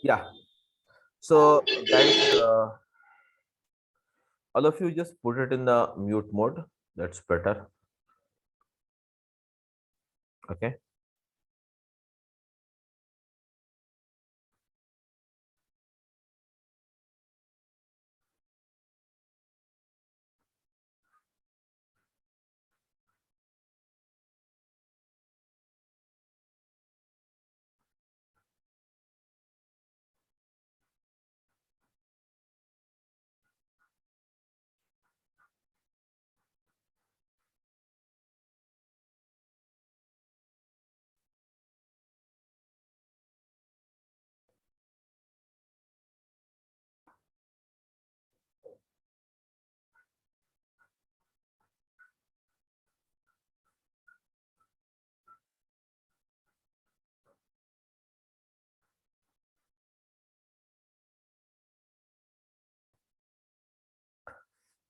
Yeah. So guys, all of you just put it in the mute mode. That's better. Okay.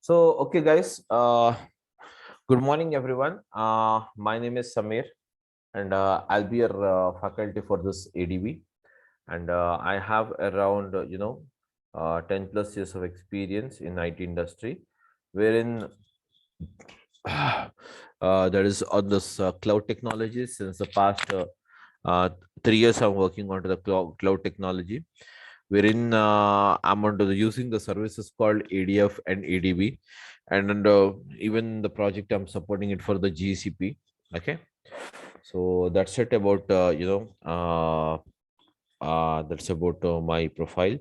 So okay, guys. Good morning, everyone. My name is Samir, and I'll be your faculty for this ADB. And I have around 10 plus years of experience in IT industry, wherein that is on this cloud technology. Since the past uh, 3 years I'm working on the cloud technology, wherein I'm under using the services called ADF and ADB, and even the project I'm supporting it for the GCP. Okay, so that's it about that's about my profile.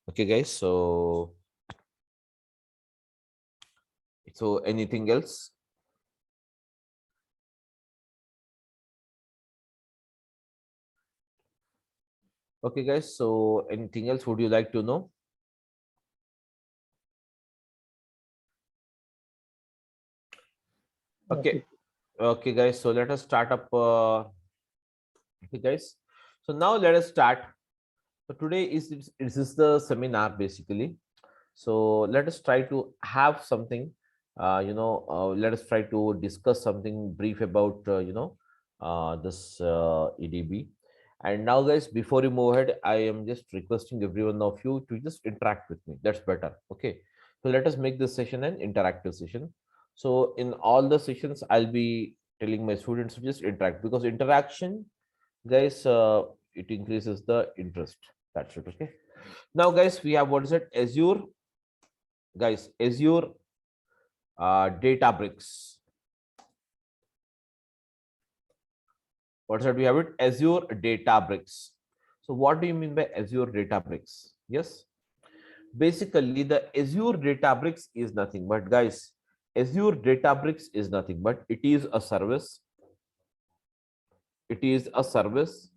Okay, guys. So anything else? Okay, guys. So anything else would you like to know? Okay. Okay, guys. So let us start up. Okay, guys. So now let us start. So today is the seminar basically. So let us try to have something. Let us try to discuss something brief about this EDB. And now, guys, before you move ahead, I am just requesting every one of you to just interact with me. That's better. Okay. So let us make this session an interactive session. So in all the sessions, I'll be telling my students to just interact, because interaction, guys, it increases the interest. That's it. Okay. Now, guys, we have, what is it? Azure, guys, Azure Databricks. What's that? We have it, Azure Databricks. So what do you mean by Azure Databricks? Yes, basically the Azure Databricks is nothing but, guys, Azure Databricks is nothing but it is a service. It is a service.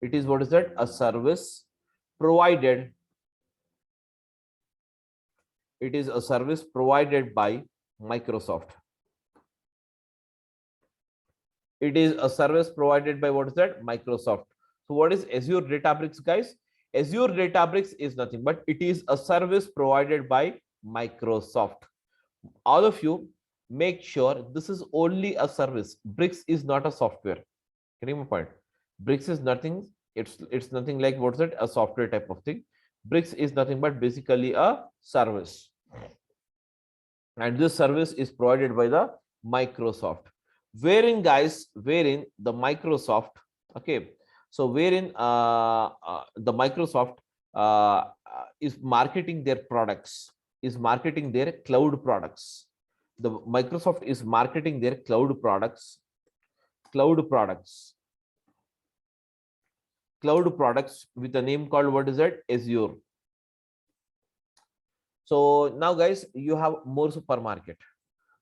It is, what is that? A service provided. It is a service provided by Microsoft. It is a service provided by, what is that? Microsoft. So what is Azure Databricks, guys? Azure Databricks is nothing but it is a service provided by Microsoft. All of you make sure this is only a service. Bricks is not a software. Getting my point? Bricks is nothing. It's nothing like, what's it? A software type of thing. Bricks is nothing but basically a service, and this service is provided by the Microsoft. Wherein, guys, wherein the Microsoft, okay, so wherein the Microsoft is marketing their products, is marketing their cloud products. The Microsoft is marketing their cloud products, cloud products, cloud products with a name called, what is it? Azure. So now, guys, you have more supermarket.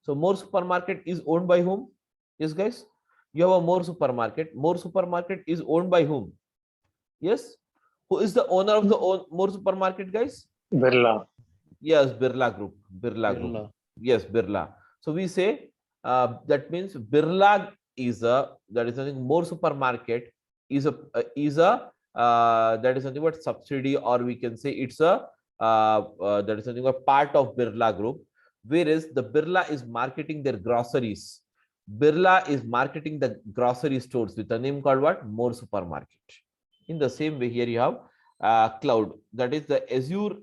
So more supermarket is owned by whom? Yes, guys, you have a more supermarket. More supermarket is owned by whom? Yes, who is the owner of the more supermarket, guys? Birla. Yes, Birla Group. Birla Group. Yes, Birla. So we say that means Birla is a, that is something, more supermarket is a that is something what subsidy, or we can say it's a that is something a part of Birla Group. Whereas the Birla is marketing their groceries. Birla is marketing the grocery stores with a name called what? More Supermarket. In the same way, here you have cloud. That is the Azure.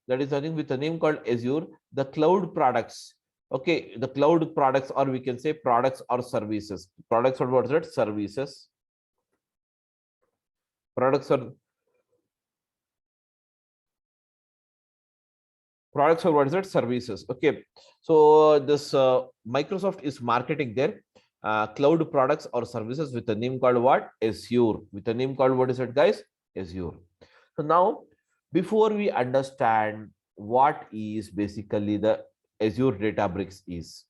That is something with a name called Azure. The cloud products. Okay, the cloud products, or we can say products or services. Products or what is it? Services. Products or what is it? Services. Okay, so this Microsoft is marketing their cloud products or services with a name called what? Azure. With a name called what is it, guys? Azure. So now, before we understand what is basically the Azure Databricks is,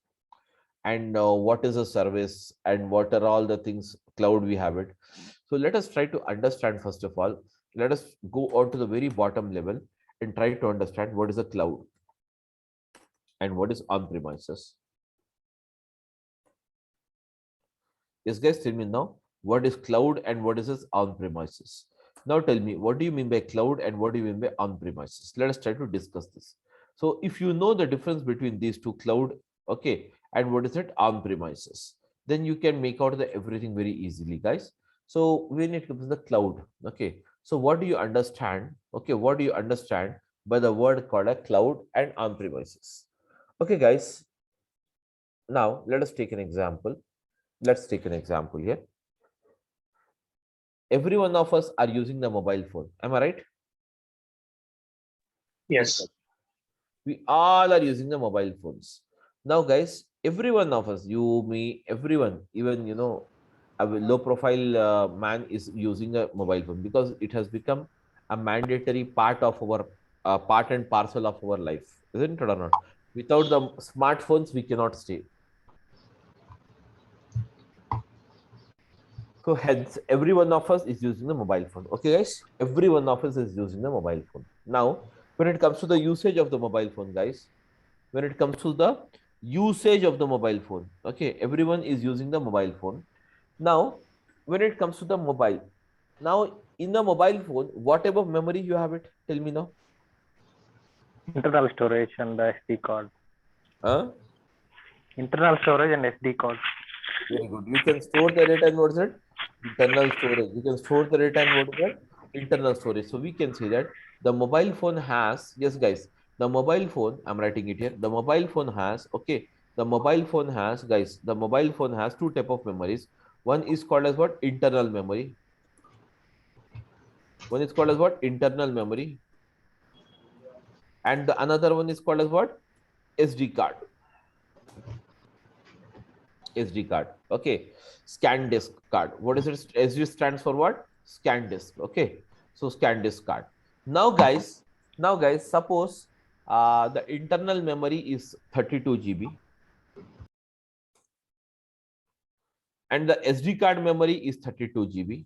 and what is a service, and what are all the things cloud we have it. So let us try to understand. First of all, let us go on to the very bottom level and try to understand what is a cloud and what is on premises. Yes, guys, tell me now, what is cloud and what is this on premises? Now tell me, what do you mean by cloud and what do you mean by on premises? Let us try to discuss this. So if you know the difference between these two, cloud, okay, and what is it, on premises, then you can make out the everything very easily, guys. So when it comes to the cloud, okay, so what do you understand? Okay, what do you understand by the word called a cloud and on premises? Okay, guys, now let us take an example. Let's take an example here. Every one of us are using the mobile phone. Am I right? Yes. We all are using the mobile phones. Now, guys, every one of us, you, me, everyone, even, you know, a low profile man is using a mobile phone because it has become a mandatory part of our part and parcel of our life, isn't it or not? Without the smartphones, we cannot stay. So hence, every one of us is using the mobile phone. Okay, guys, every one of us is using the mobile phone. Now, when it comes to the usage of the mobile phone, guys, when it comes to the usage of the mobile phone, okay, everyone is using the mobile phone. Now, when it comes to the mobile, now in the mobile phone, whatever memory you have it, tell me now. Internal storage and the SD card. Huh? Internal storage and SD card. Very good. You can store the data in what is it? Internal storage. You can store the data in what is it? Internal storage. So we can say that the mobile phone has, yes, guys, the mobile phone, I'm writing it here. The mobile phone has, okay, the mobile phone has, guys, the mobile phone has two type of memories. One is called as what? Internal memory. One is called as what? Internal memory. And the another one is called as what? SD card. SD card. Okay. Scan disk card. What is it? SD stands for what? Scan disk. Okay. So scan disk card. Now, guys, suppose the internal memory is 32 GB and the SD card memory is 32 GB.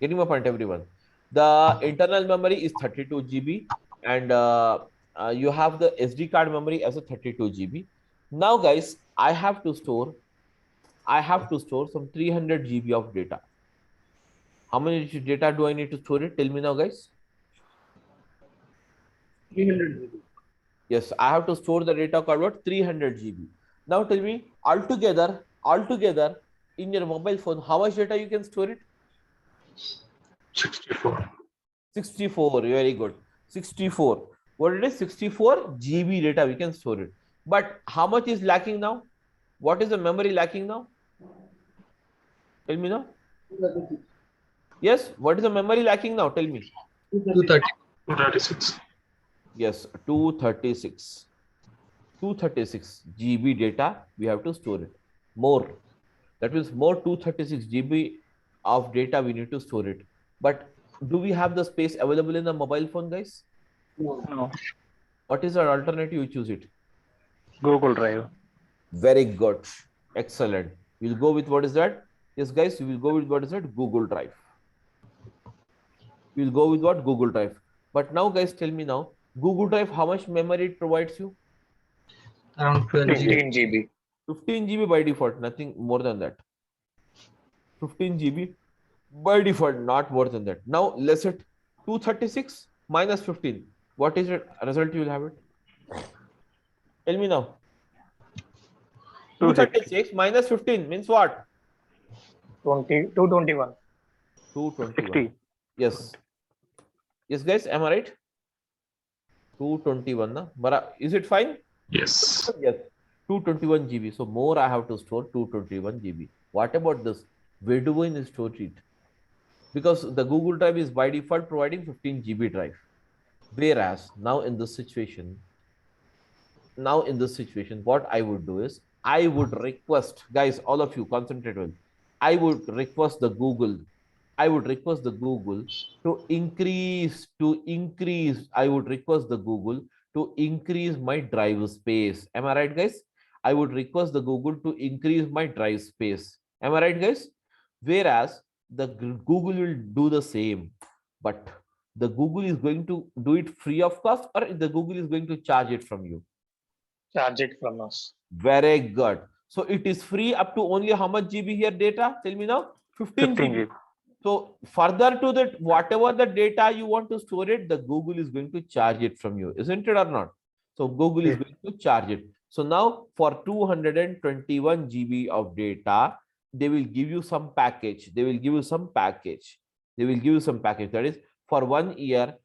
Getting my point, everyone? The internal memory is 32 GB and you have the SD card memory as a 32 GB. Now, guys, I have to store some 300 GB of data. How many data do I need to store it? Tell me now, guys. 300 GB. Yes, I have to store the data called what? 300 GB. Now tell me, altogether, in your mobile phone, how much data you can store it? 64. 64. Very good. 64. What it is? 64 GB data we can store it. But how much is lacking now? What is the memory lacking now? Tell me now. Yes, what is the memory lacking now? Tell me. 236. Yes, 236. 236 GB data we have to store it. More. That means more 236 GB of data we need to store it. But do we have the space available in the mobile phone, guys? No. What is our alternative? You choose it. Google Drive. Very good. Excellent. We'll go with what is that? Yes, guys, we will go with what is that? Google Drive. We'll go with what? Google Drive. But now, guys, tell me now, Google Drive, how much memory it provides you? Around 15 GB. 15 GB by default, nothing more than that. 15 GB by default, not more than that. Now, let's set 236 minus 15. What is it result you will have it? Tell me now. 236 minus 15 means what? 221. 221. Yes. Yes, guys, am I right? 221. Na? But is it fine? Yes. Yes. 221 GB. So more I have to store 221 GB. What about this? Where do I store it? Because the Google Drive is by default providing 15 GB drive. Whereas now in this situation, what I would do is I would request, guys, all of you concentrate well. I would request the Google to increase my drive space. Am I right, guys? I would request the Google to increase my drive space. Am I right, guys? Whereas the Google will do the same, but the Google is going to do it free of cost, or the Google is going to charge it from you? Charge it from us. Very good. So it is free up to only how much GB here data? Tell me now. 15 GB. So further to that, whatever the data you want to store it, the Google is going to charge it from you, isn't it or not? So Google is going to charge it. So now for 221 GB of data, they will give you some package. That is for 1 year,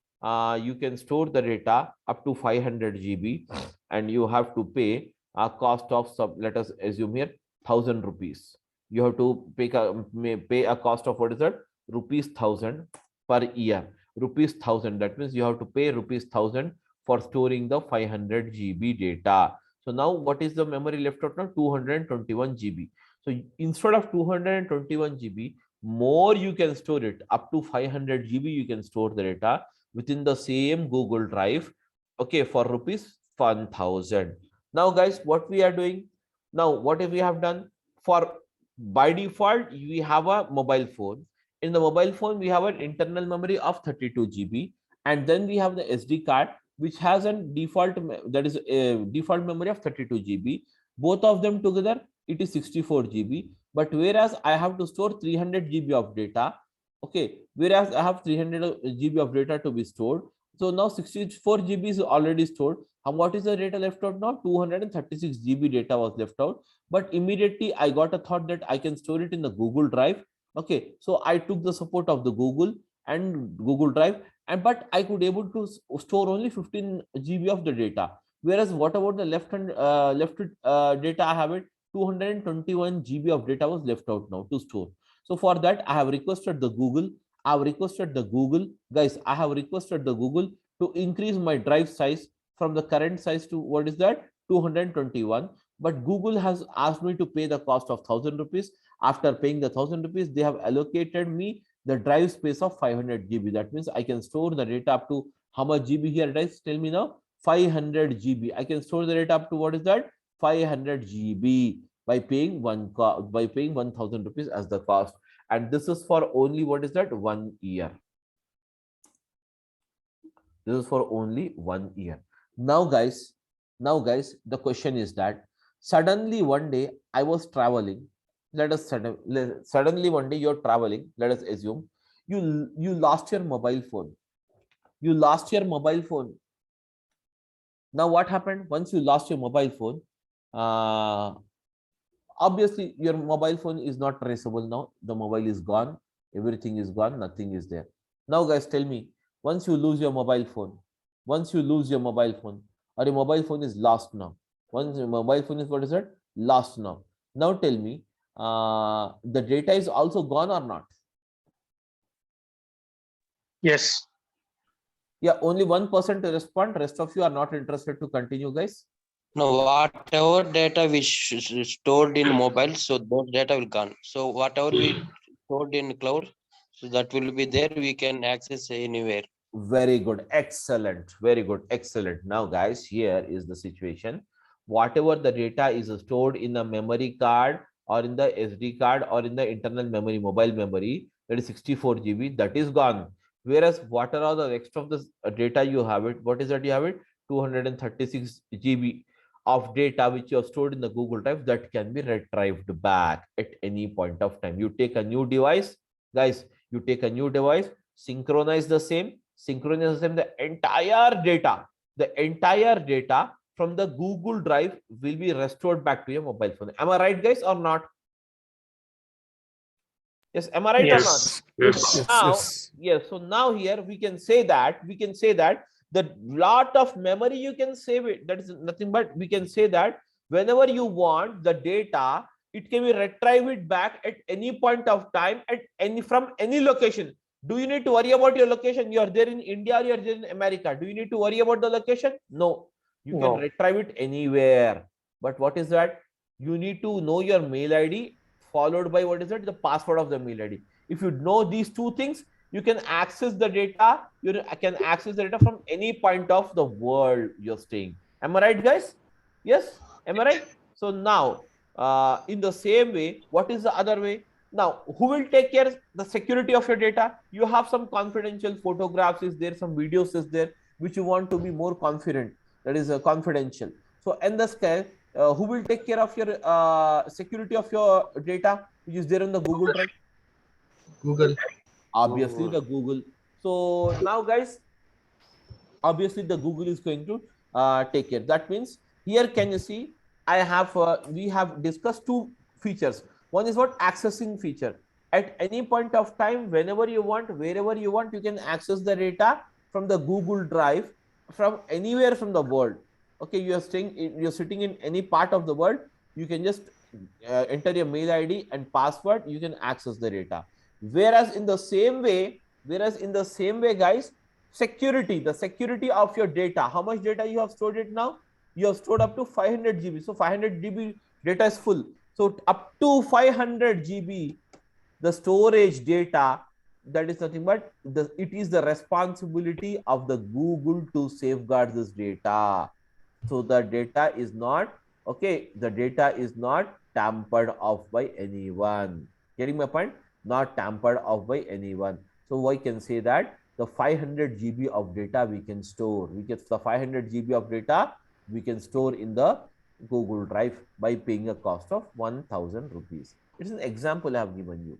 you can store the data up to 500 GB and you have to pay a cost of let us assume here 1000 rupees. You have to pay a cost of what is that? Rupees 1000 per year. Rupees 1000. That means you have to pay rupees 1000 for storing the 500 GB data. So now what is the memory left out now? 221 GB. So instead of 221 GB, more you can store it. Up to 500 GB you can store the data within the same Google Drive. Okay, for rupees 1000. Now guys, what we are doing? Now what if we have done? For by default, we have a mobile phone. In the mobile phone, we have an internal memory of 32 GB, and then we have the SD card, which has a default default memory of 32 GB. Both of them together, it is 64 GB. But whereas I have to store 300 GB of data, okay, whereas I have 300 GB of data to be stored. So now 64 GB is already stored. And what is the data left out now? 236 GB data was left out. But immediately I got a thought that I can store it in the Google Drive. Okay, so I took the support of the Google and Google Drive, and but I could able to store only 15 GB of the data. Whereas what about the left data? I have it 221 GB of data was left out now to store. So for that, I have requested the Google. Guys, I have requested the Google to increase my drive size from the current size to what is that? 221. But Google has asked me to pay the cost of 1000 rupees. After paying the 1000 rupees, they have allocated me the drive space of 500 GB. That means I can store the data up to how much GB here, guys? Tell me now. 500 GB. I can store the data up to what is that? 500 GB by paying 1000 rupees as the cost. And this is for only what is that? 1 year. This is for only 1 year. Now guys, the question is that suddenly one day I was traveling. Suddenly one day you're traveling. Let us assume you lost your mobile phone. Now what happened? Once you lost your mobile phone, obviously your mobile phone is not traceable now. The mobile is gone. Everything is gone. Nothing is there. Now guys, tell me, once you lose your mobile phone, or your mobile phone is lost now. Once your mobile phone is what is it? Lost now. Now tell me, the data is also gone or not? Yes. Yeah, only 1% to respond. Rest of you are not interested to continue, guys. No, whatever data we stored in mobile, so those data will gone. So whatever we stored in cloud, so that will be there. We can access anywhere. Very good. Excellent. Very good. Excellent. Now, guys, here is the situation. Whatever the data is stored in the memory card or in the SD card or in the internal memory, mobile memory, that is 64 GB, that is gone. Whereas what are all the rest of the data you have it? What is that you have it? 236 GB of data which you have stored in the Google Drive that can be retrieved back at any point of time. You take a new device, guys, synchronize the same, Synchronous system, the entire data from the Google Drive will be restored back to your mobile phone. Am I right, guys, or not? Yes, am I right or not? Yes. Now, yes. So now here we can say that the lot of memory you can save it. That is nothing but we can say that whenever you want the data, it can be retrieved back at any point of time at any from any location. Do you need to worry about your location? You are there in India or you are there in America. Do you need to worry about the location? No. You can retrieve it anywhere. But what is that? You need to know your mail ID followed by what is it? The password of the mail ID. If you know these two things, you can access the data. You can access the data from any point of the world you're staying. Am I right, guys? Yes. Am I right? So now, in the same way, what is the other way? Now, who will take care of the security of your data? You have some confidential photographs is there, some videos is there, which you want to be more confident. That is confidential. So in this case, who will take care of your security of your data, which is there in the Google Drive? Google. Obviously, the Google. So now, guys, obviously the Google is going to take care. That means here, can you see? We have discussed two features. One is what accessing feature. At any point of time, whenever you want, wherever you want, you can access the data from the Google Drive from anywhere from the world. Okay, you're sitting in any part of the world. You can just enter your mail ID and password. You can access the data. Whereas in the same way, guys, the security of your data. How much data you have stored it now? You have stored up to 500 GB. So 500 GB data is full. So up to 500 GB, the storage data, that is nothing but it is the responsibility of the Google to safeguard this data. So the data is not tampered off by anyone. Getting my point? Not tampered off by anyone. So I can say that the 500 GB of data we can store. The 500 GB of data we can store in the Google Drive by paying a cost of 1000 rupees. It's an example I have given you.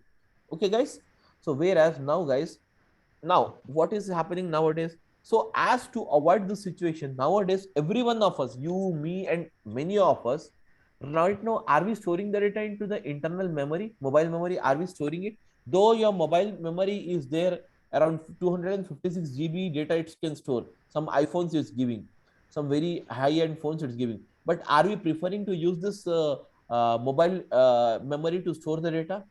Okay, guys. So whereas now, guys, now what is happening nowadays? So as to avoid the situation nowadays, every one of us, you, me, and many of us, right now, are we storing the data into the internal memory, mobile memory? Are we storing it? Though your mobile memory is there around 256 GB data it can store. Some iPhones it's giving, some very high-end phones it's giving. But are we preferring to use this mobile memory to store the data?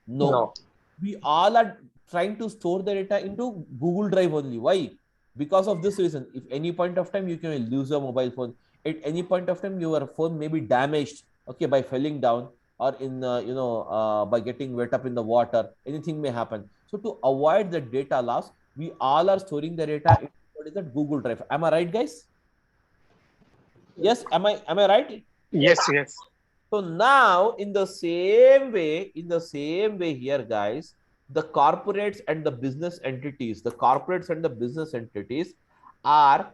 No. We all are trying to store the data into Google Drive only. Why? Because of this reason. If any point of time you can lose your mobile phone, at any point of time your phone may be damaged, okay, by falling down or in by getting wet up in the water. Anything may happen. So to avoid the data loss, we all are storing the data in what is that Google Drive. Am I right, guys? Yes. Am I right? Yes. So now in the same way here, guys, the corporates and the business entities are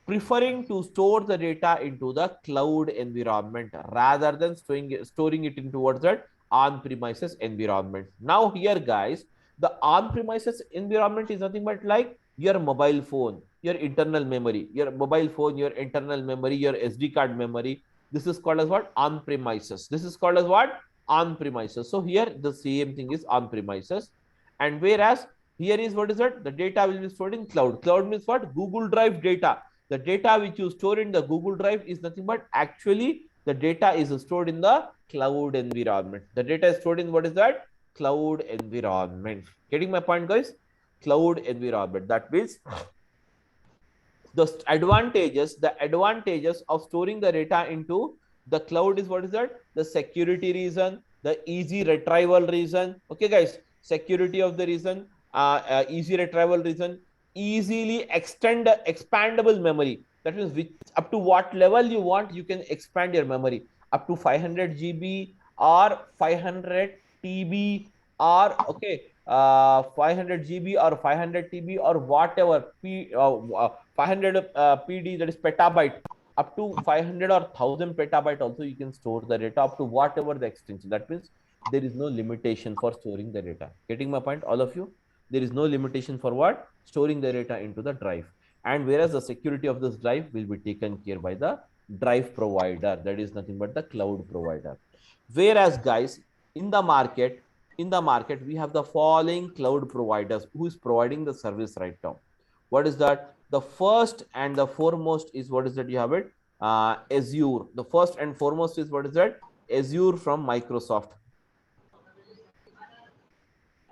preferring to store the data into the cloud environment rather than storing it into towards that on-premises environment. Now here, guys, the on-premises environment is nothing but like your mobile phone, your internal memory, your SD card memory. This is called as what? On-premises. So here the same thing is on-premises. And whereas here is what is that? The data will be stored in cloud. Cloud means what? Google Drive data. The data which you store in the Google Drive is nothing but actually the data is stored in the cloud environment. The data is stored in what is that? Cloud environment. Getting my point, guys? Cloud environment. That means the advantages of storing the data into the cloud is what is that? The security reason, the easy retrieval reason. Okay, guys, security of the reason, easy retrieval reason, easily expandable memory. That means which up to what level you want, you can expand your memory up to 500 GB or 500 TB or 500 GB or 500 TB or whatever 500 PD, that is petabyte, up to 500 or 1000 petabyte also you can store the data up to whatever the extension. That means there is no limitation for storing the data. Getting my point, all of you? There is no limitation for what? Storing the data into the drive. And whereas the security of this drive will be taken care by the drive provider, that is nothing but the cloud provider. Whereas guys, in the market, we have the following cloud providers who is providing the service right now. What is that? The first and the foremost is, what is that? You have it, Azure. The first and foremost is, what is that? Azure from Microsoft.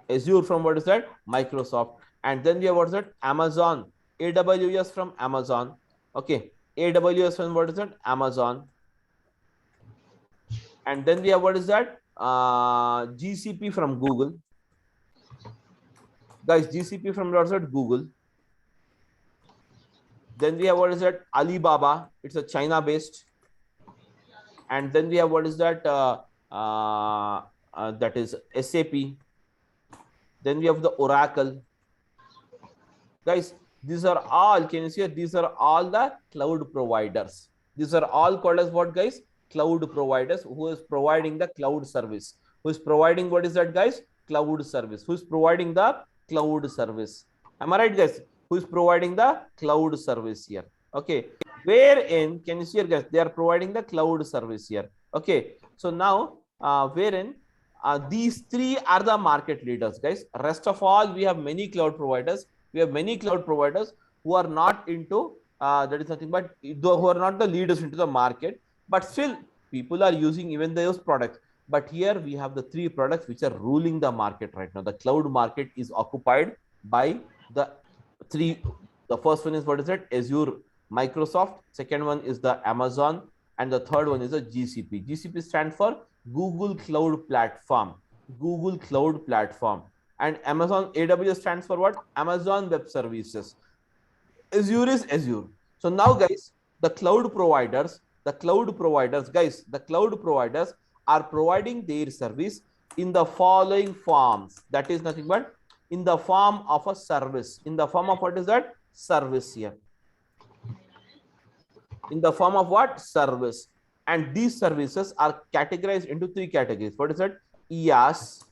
Azure from, what is that? Microsoft. And then we have, what is that? Amazon. AWS from Amazon. Okay, AWS from, what is that? Amazon. And then we have, what is that? GCP from Google. Guys, GCP from, what is that? Google. Then we have, what is that? Alibaba. It's a China based. And then we have, what is that? That is SAP. Then we have the Oracle. Guys, these are all, can you see? These are all the cloud providers. These are all called as what, guys? Cloud providers, who is providing the cloud service. Who is providing, what is that, guys? Cloud service. Who is providing the cloud service? Am I right, guys? Who is providing the cloud service here? Okay. Wherein, can you see here, guys? They are providing the cloud service here. Okay. So now, wherein these three are the market leaders, guys. Rest of all, we have many cloud providers. We have many cloud providers who are not into, that is nothing but, who are not the leaders into the market, but still people are using even those products. But here we have the three products which are ruling the market right now. The cloud market is occupied by the three. The first one is, what is it? Azure, Microsoft. Second one is the Amazon. And the third one is the GCP. GCP stands for Google Cloud Platform. Google Cloud Platform. And Amazon, AWS stands for what? Amazon Web Services. Azure is Azure. So now, guys, the cloud providers, guys, the cloud providers are providing their service in the following forms. That is nothing but in the form of a service. In the form of, what is that? Service here. In the form of what? Service. And these services are categorized into three categories. What is it? IaaS.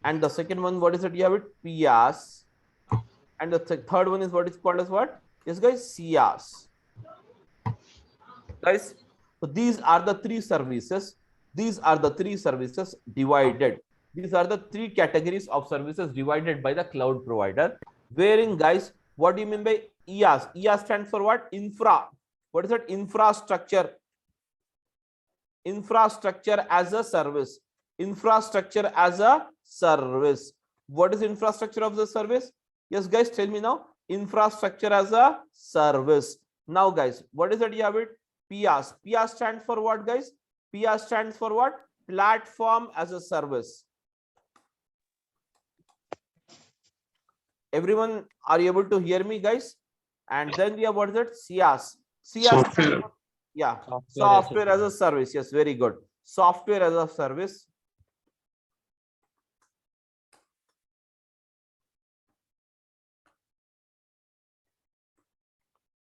And the second one, what is it? You have it, PaaS. And the third one is what is called as what? Yes, guys, CaaS. Guys, so these are the three services. These are the three services divided. These are the three categories of services divided by the cloud provider. Wherein, guys, what do you mean by IaaS? IaaS stands for what? Infra. What is it? Infrastructure. Infrastructure as a service. Infrastructure as a service. What is infrastructure of the service? Yes, guys, tell me now. Infrastructure as a service. Now, guys, what is it? You have it? PaaS. PaaS stands for what, guys? PaaS stands for what? Platform as a service. Everyone, are you able to hear me, guys? And then we have, what is it? CaaS. CaaS stands for, yeah, software as a service. Yes, very good. Software as a service.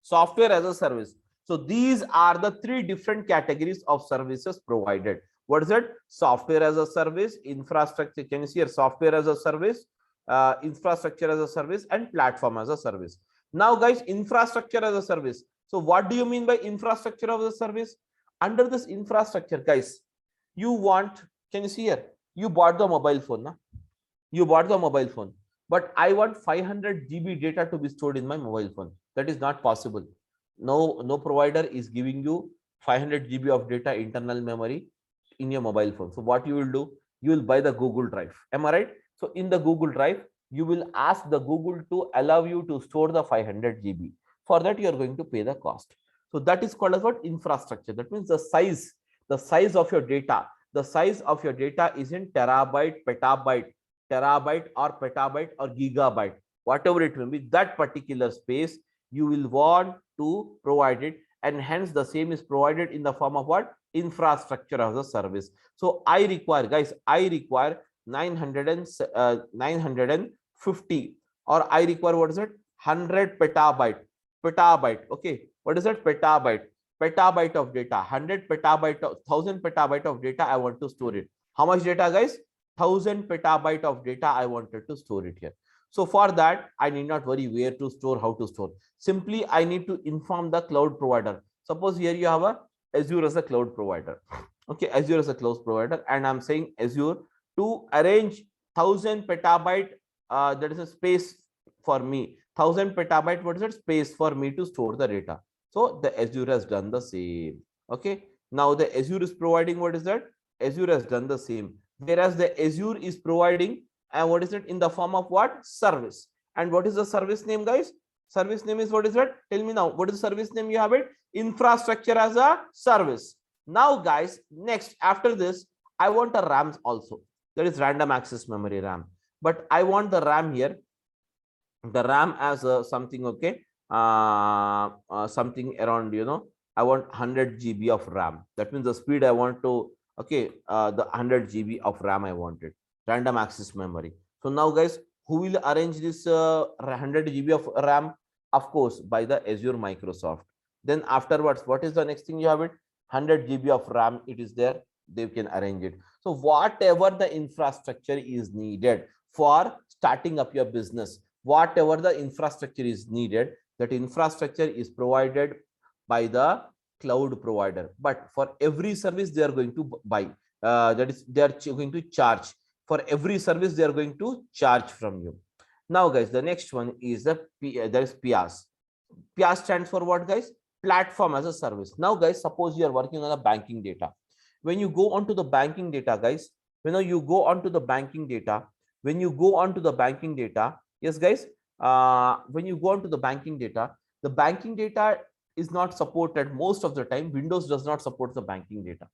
Software as a service. So these are the three different categories of services provided. What is it? Software as a service, infrastructure. Can you see here? Software as a service, infrastructure as a service, and platform as a service. Now, guys, infrastructure as a service. So what do you mean by infrastructure of the service? Under this infrastructure, guys, you want, can you see here? You bought the mobile phone. Na? You bought the mobile phone, but I want 500 GB data to be stored in my mobile phone. That is not possible. No provider is giving you 500 GB of data internal memory in your mobile phone. So what you will do? You will buy the Google Drive. Am I right? So in the Google Drive, you will ask the Google to allow you to store the 500 GB. For that, you are going to pay the cost. So that is called as what? Infrastructure. That means the size of your data. The size of your data is in terabyte, petabyte, or petabyte or gigabyte, whatever it may be. That particular space you will want to provide it, and hence the same is provided in the form of what? Infrastructure as a service. So I require, guys, 950, or I require, what is it? 100 petabyte. Okay, what is that? Petabyte of data. 100 petabyte, 1000 petabyte of data I want to store it. How much data, guys? 1000 petabyte of data I wanted to store it here. So for that, I need not worry where to store, how to store. Simply, I need to inform the cloud provider. Suppose here you have a Azure as a cloud provider. Okay, Azure as a cloud provider, and I'm saying Azure to arrange 1000 petabyte. That is a space for me. 1000 petabyte. What is it? Space for me to store the data. So the Azure has done the same. Okay. Now the Azure is providing what is that? Azure has done the same. Whereas the Azure is providing, and what is it, in the form of what? Service. And what is the service name, guys? Service name is what is that? Tell me now. What is the service name you have it? Infrastructure as a service. Now, guys, next after this, I want a RAM also. That is random access memory RAM. But I want the RAM here. The RAM as something, okay, something around, I want 100 GB of RAM. That means the speed I want to, okay, the 100 GB of RAM I wanted. Random access memory. So now, guys, who will arrange this 100 GB of RAM? Of course, by the Azure Microsoft. Then afterwards, what is the next thing you have it? 100 GB of RAM, it is there. They can arrange it. So whatever the infrastructure is needed for starting up your business, whatever the infrastructure is needed, that infrastructure is provided by the cloud provider. But for every service they are going to buy, that is, they are going to charge. For every service they are going to charge from you. Now, guys, the next one is the there is PaaS. PaaS stands for what, guys? Platform as a service. Now, guys, suppose you are working on a banking data. When you go onto the banking data, guys, you go onto the banking data, yes, guys, when you go onto the banking data is not supported most of the time. Windows does not support the banking data,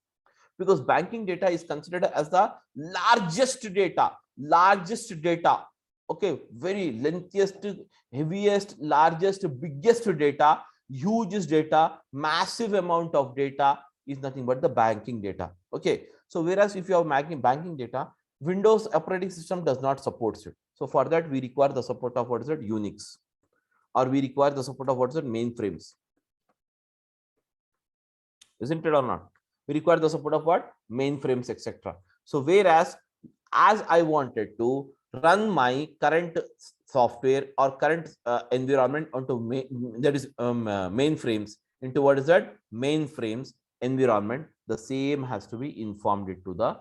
because banking data is considered as the largest data. Okay, very lengthiest, heaviest, largest, biggest data, hugest data, massive amount of data is nothing but the banking data. Okay, so whereas if you have banking data, Windows operating system does not support it. So for that, we require the support of what is it? Unix, or we require the support of what is it? Mainframes. Isn't it or not? We require the support of what? Mainframes, etc. So whereas as I wanted to run my current software or current environment onto mainframes, into what is that? Mainframes environment, the same has to be informed to the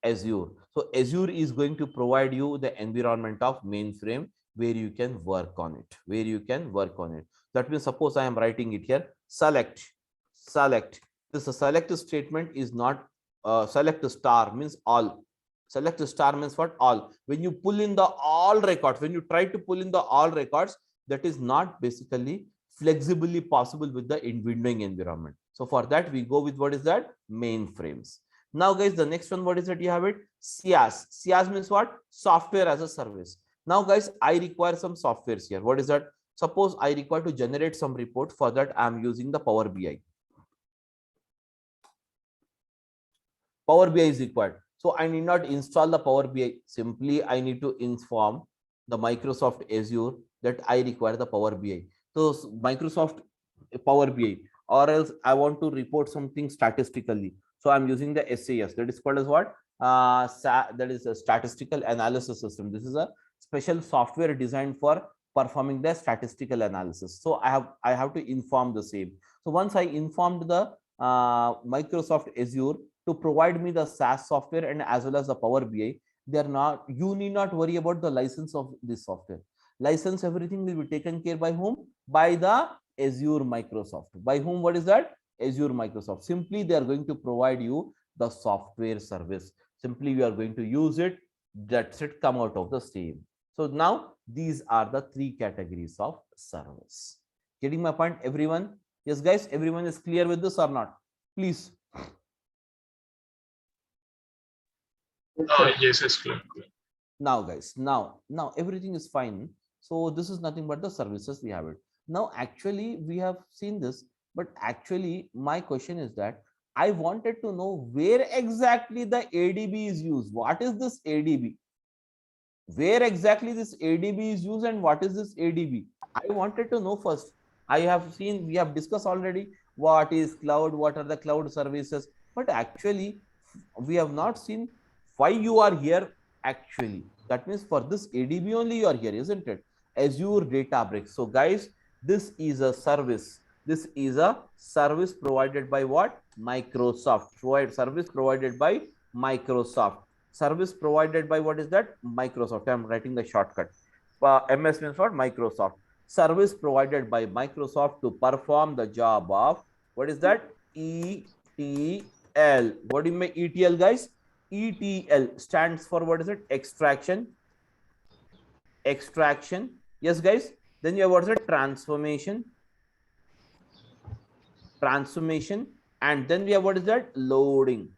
Azure. So Azure is going to provide you the environment of mainframe where you can work on it. That means, suppose I am writing it here, select. This select statement is not select star means all. Select star means what? All. When you pull in the all records, when you try to pull in the all records, that is not basically flexibly possible with the windowing environment. So for that, we go with what is that? Mainframes. Now, guys, the next one, what is it? You have it? SaaS. SaaS means what? Software as a service. Now, guys, I require some softwares here. What is that? Suppose I require to generate some report. For that, I am using the Power BI. Power BI is required. So I need not install the Power BI. Simply, I need to inform the Microsoft Azure that I require the Power BI. So Microsoft Power BI, or else I want to report something statistically. So I'm using the SAS. That is called as what? That is a statistical analysis system. This is a special software designed for performing the statistical analysis. So I have to inform the same. So once I informed the Microsoft Azure to provide me the SaaS software and as well as the Power BI, you need not worry about the license of this software. License, everything will be taken care by whom? By the Azure Microsoft. By whom? What is that? Azure Microsoft. Simply, they are going to provide you the software service. Simply, you are going to use it. That's it. Come out of the same. So now these are the three categories of service. Getting my point, everyone? Yes, guys. Everyone is clear with this or not? Please. Yes, clear. Now, guys, now everything is fine. So this is nothing but the services we have it. Now, actually, we have seen this, but actually, my question is that I wanted to know where exactly the ADB is used. What is this ADB? Where exactly this ADB is used and what is this ADB? I wanted to know first. I have seen, we have discussed already what is cloud, what are the cloud services, but actually, we have not seen why you are here actually. That means for this ADB only you are here, isn't it? Azure Databricks. So guys, this is a service. This is a service provided by what? Microsoft. Service provided by Microsoft. Service provided by what is that? Microsoft. I'm writing the shortcut. MS means what? Microsoft. Service provided by Microsoft to perform the job of what is that? ETL. What do you mean ETL, guys? ETL stands for what is it? Extraction. Extraction. Yes, guys. Then you have what is it? Transformation. Transformation. And then we have what is that? Loading.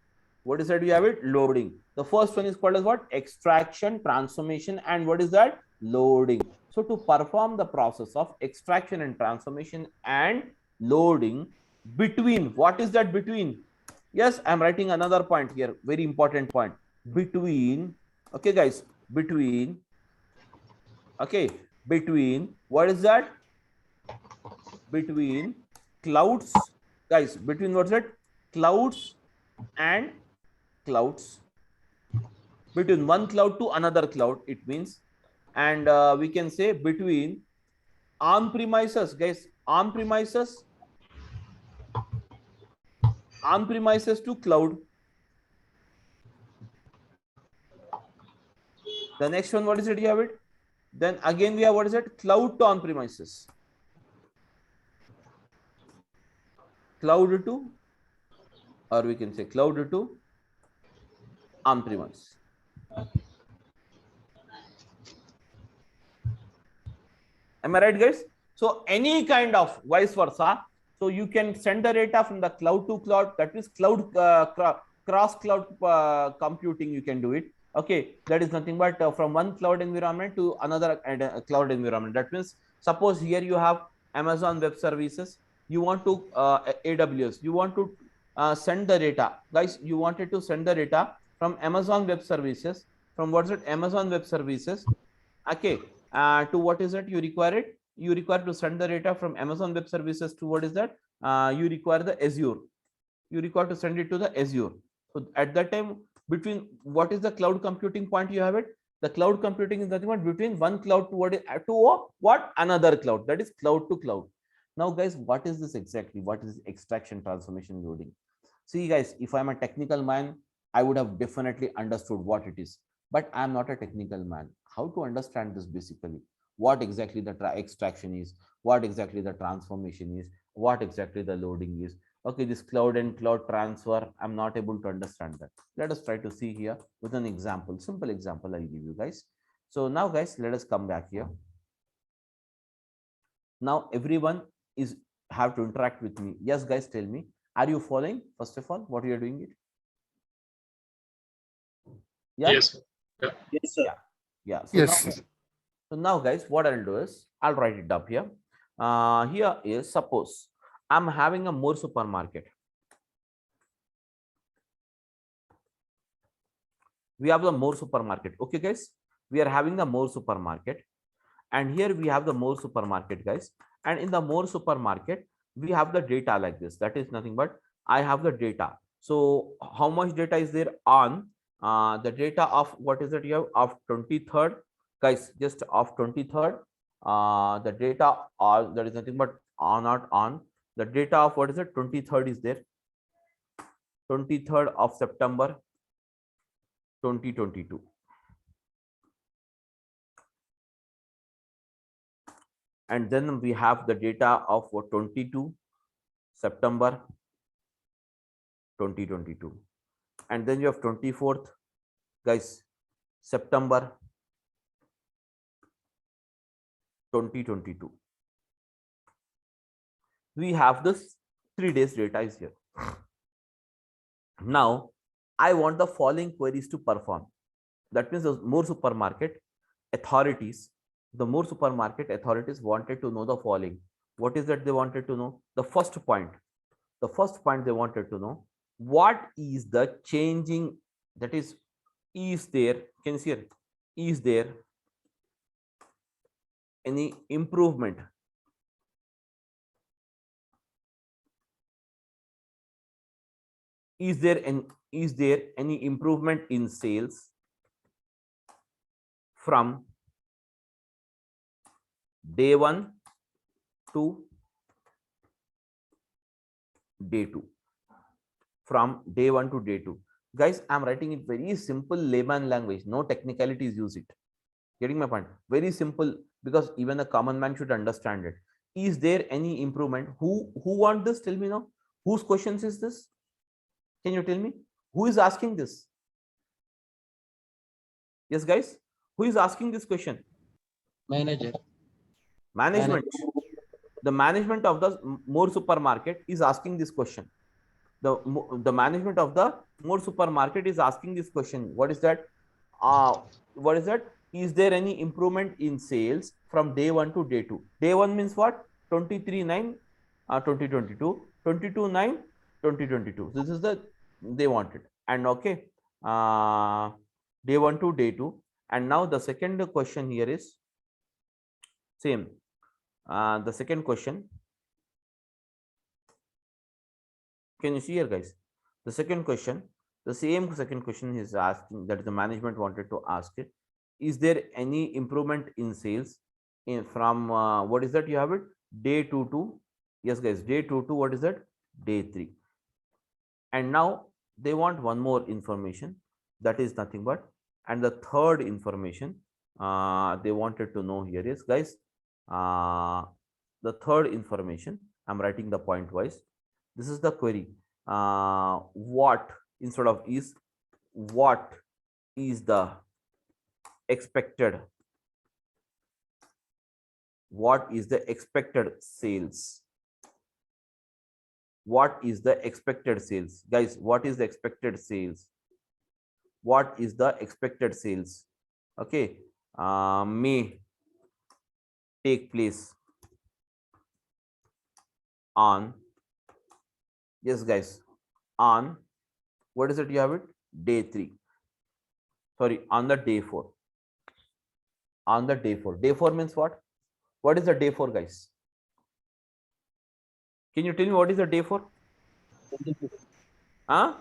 What is that? We have it? Loading. The first one is called as what? Extraction, transformation, and what is that? Loading. So to perform the process of extraction and transformation and loading between, what is that between? Yes, I'm writing another point here. Very important point. Between, okay, guys, between, okay, between, what is that? Between clouds, guys, between what's that? Clouds and clouds. Between one cloud to another cloud, it means. And we can say between on-premises, guys, on-premises to cloud. The next one, what is it? You have it. Then again, we have what is it? Cloud to on-premises. Cloud to, or we can say cloud to on-premise. Am I right, guys? So any kind of vice versa. So you can send the data from the cloud to cloud. That is cloud cross cloud computing. You can do it. Okay, that is nothing but from one cloud environment to another cloud environment. That means suppose here you have Amazon Web Services. You want to AWS. You want to send the data, guys. You wanted to send the data from Amazon Web Services. From what's it? Amazon Web Services. Okay. To what is it you require it? You require to send the data from Amazon Web Services to what is that? You require the Azure. You require to send it to the Azure. So at that time, between what is the cloud computing point you have it? The cloud computing is nothing but between one cloud to what another cloud. That is cloud to cloud. Now, guys, what is this exactly? What is extraction, transformation, loading? See, guys, if I'm a technical man, I would have definitely understood what it is. But I'm not a technical man. How to understand this basically? What exactly the extraction is? What exactly the transformation is? What exactly the loading is? Okay, this cloud and cloud transfer, I'm not able to understand that. Let us try to see here with an example, simple example I'll give you guys. So now, guys, let us come back here. Now everyone is have to interact with me. Yes, guys, tell me, are you following? First of all, what you are doing it? Yeah. Yes. Yeah. Yes, sir. Yeah. So Yes. now, guys, what I'll do is I'll write it up here. Here is suppose I'm having a more supermarket. We have the more supermarket. Okay, guys, we are having the more supermarket, and here we have the more supermarket, guys. And in the more supermarket, we have the data like this. That is nothing but I have the data. So how much data is there on the data of what is it you have of 23rd, guys, just of 23rd. The data all that is nothing but on, not on the data of what is it 23rd is there, 23rd of September 2022. And then we have the data of 22 September 2022. And then you have 24th, guys, September 2022. We have this 3 days data is here. Now, I want the following queries to perform. That means the more supermarket authorities wanted to know the following. What is that they wanted to know? The first point they wanted to know, what is the changing, that is there, can you see here, is there any improvement? Is there any improvement in sales? from day 1 to day 2. From day 1 to day 2. Guys, I'm writing it very simple layman language. No technicalities, use it. Getting my point? Very simple, because even a common man should understand it. Is there any improvement? Who want this? Tell me now. Whose questions is this? Can you tell me? Who is asking this? Yes, guys. Who is asking this question? Manager. Management. The management of the more supermarket is asking this question. The management of the more supermarket is asking this question. What is that? What is that? Is there any improvement in sales from day 1 to day 2? Day 1 means what? 23/9/2022, 22/9/2022. This is the they wanted. And okay, day 1 to day 2. And now the second question here is same. The second question, can you see here, guys? The second question, the same second question is asking, that the management wanted to ask it. Is there any improvement in sales from what is that? You have it day 2 to, yes, guys, day 2 to what is that? Day 3. And now they want one more information, that is nothing but, and the third information they wanted to know here is, guys, the third information, I'm writing the point wise. This is the query. What, instead of is, what is the expected, what is the expected sales? What is the expected sales? Guys, what is the expected sales? What is the expected sales? Okay, may take place on, yes, guys, on, what is it? You have it day 3. Sorry, on the day 4. On the day 4. Day 4 means what? What is the day 4, guys? Can you tell me what is the day 4? Huh?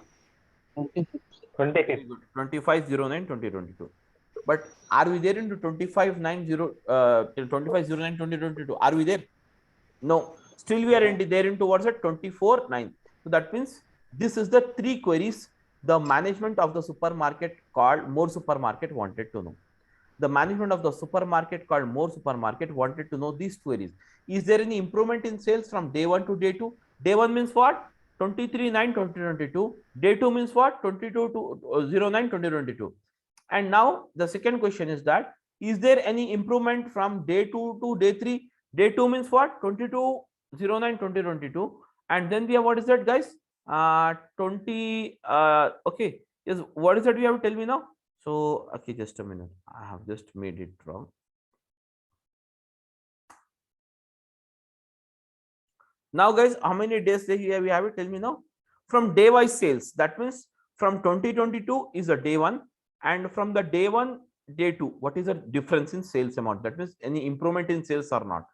25/09/2022. But are we there into 25/9/2022? Are we there? No. Still we are there into what's it? 24/9. So that means this is the 3 queries the management of the supermarket called more supermarket wanted to know. The management of the supermarket called more supermarket wanted to know these queries. Is there any improvement in sales from day 1 to day 2? Day 1 means what? 23/9/2022. Day 2 means what? 22/09/2022. And now the second question is that, is there any improvement from day 2 to day 3? Day 2 means what? 22/09/2022. And then we have, what is that, guys? 20. Okay. Yes. What is that? You have to tell me now. So, okay, just a minute. I have just made it wrong. Now, guys, how many days here we have it? Tell me now. From day wise sales, that means from 2022 is the day 1, and from the day 1, day 2, what is the difference in sales amount? That means any improvement in sales or not.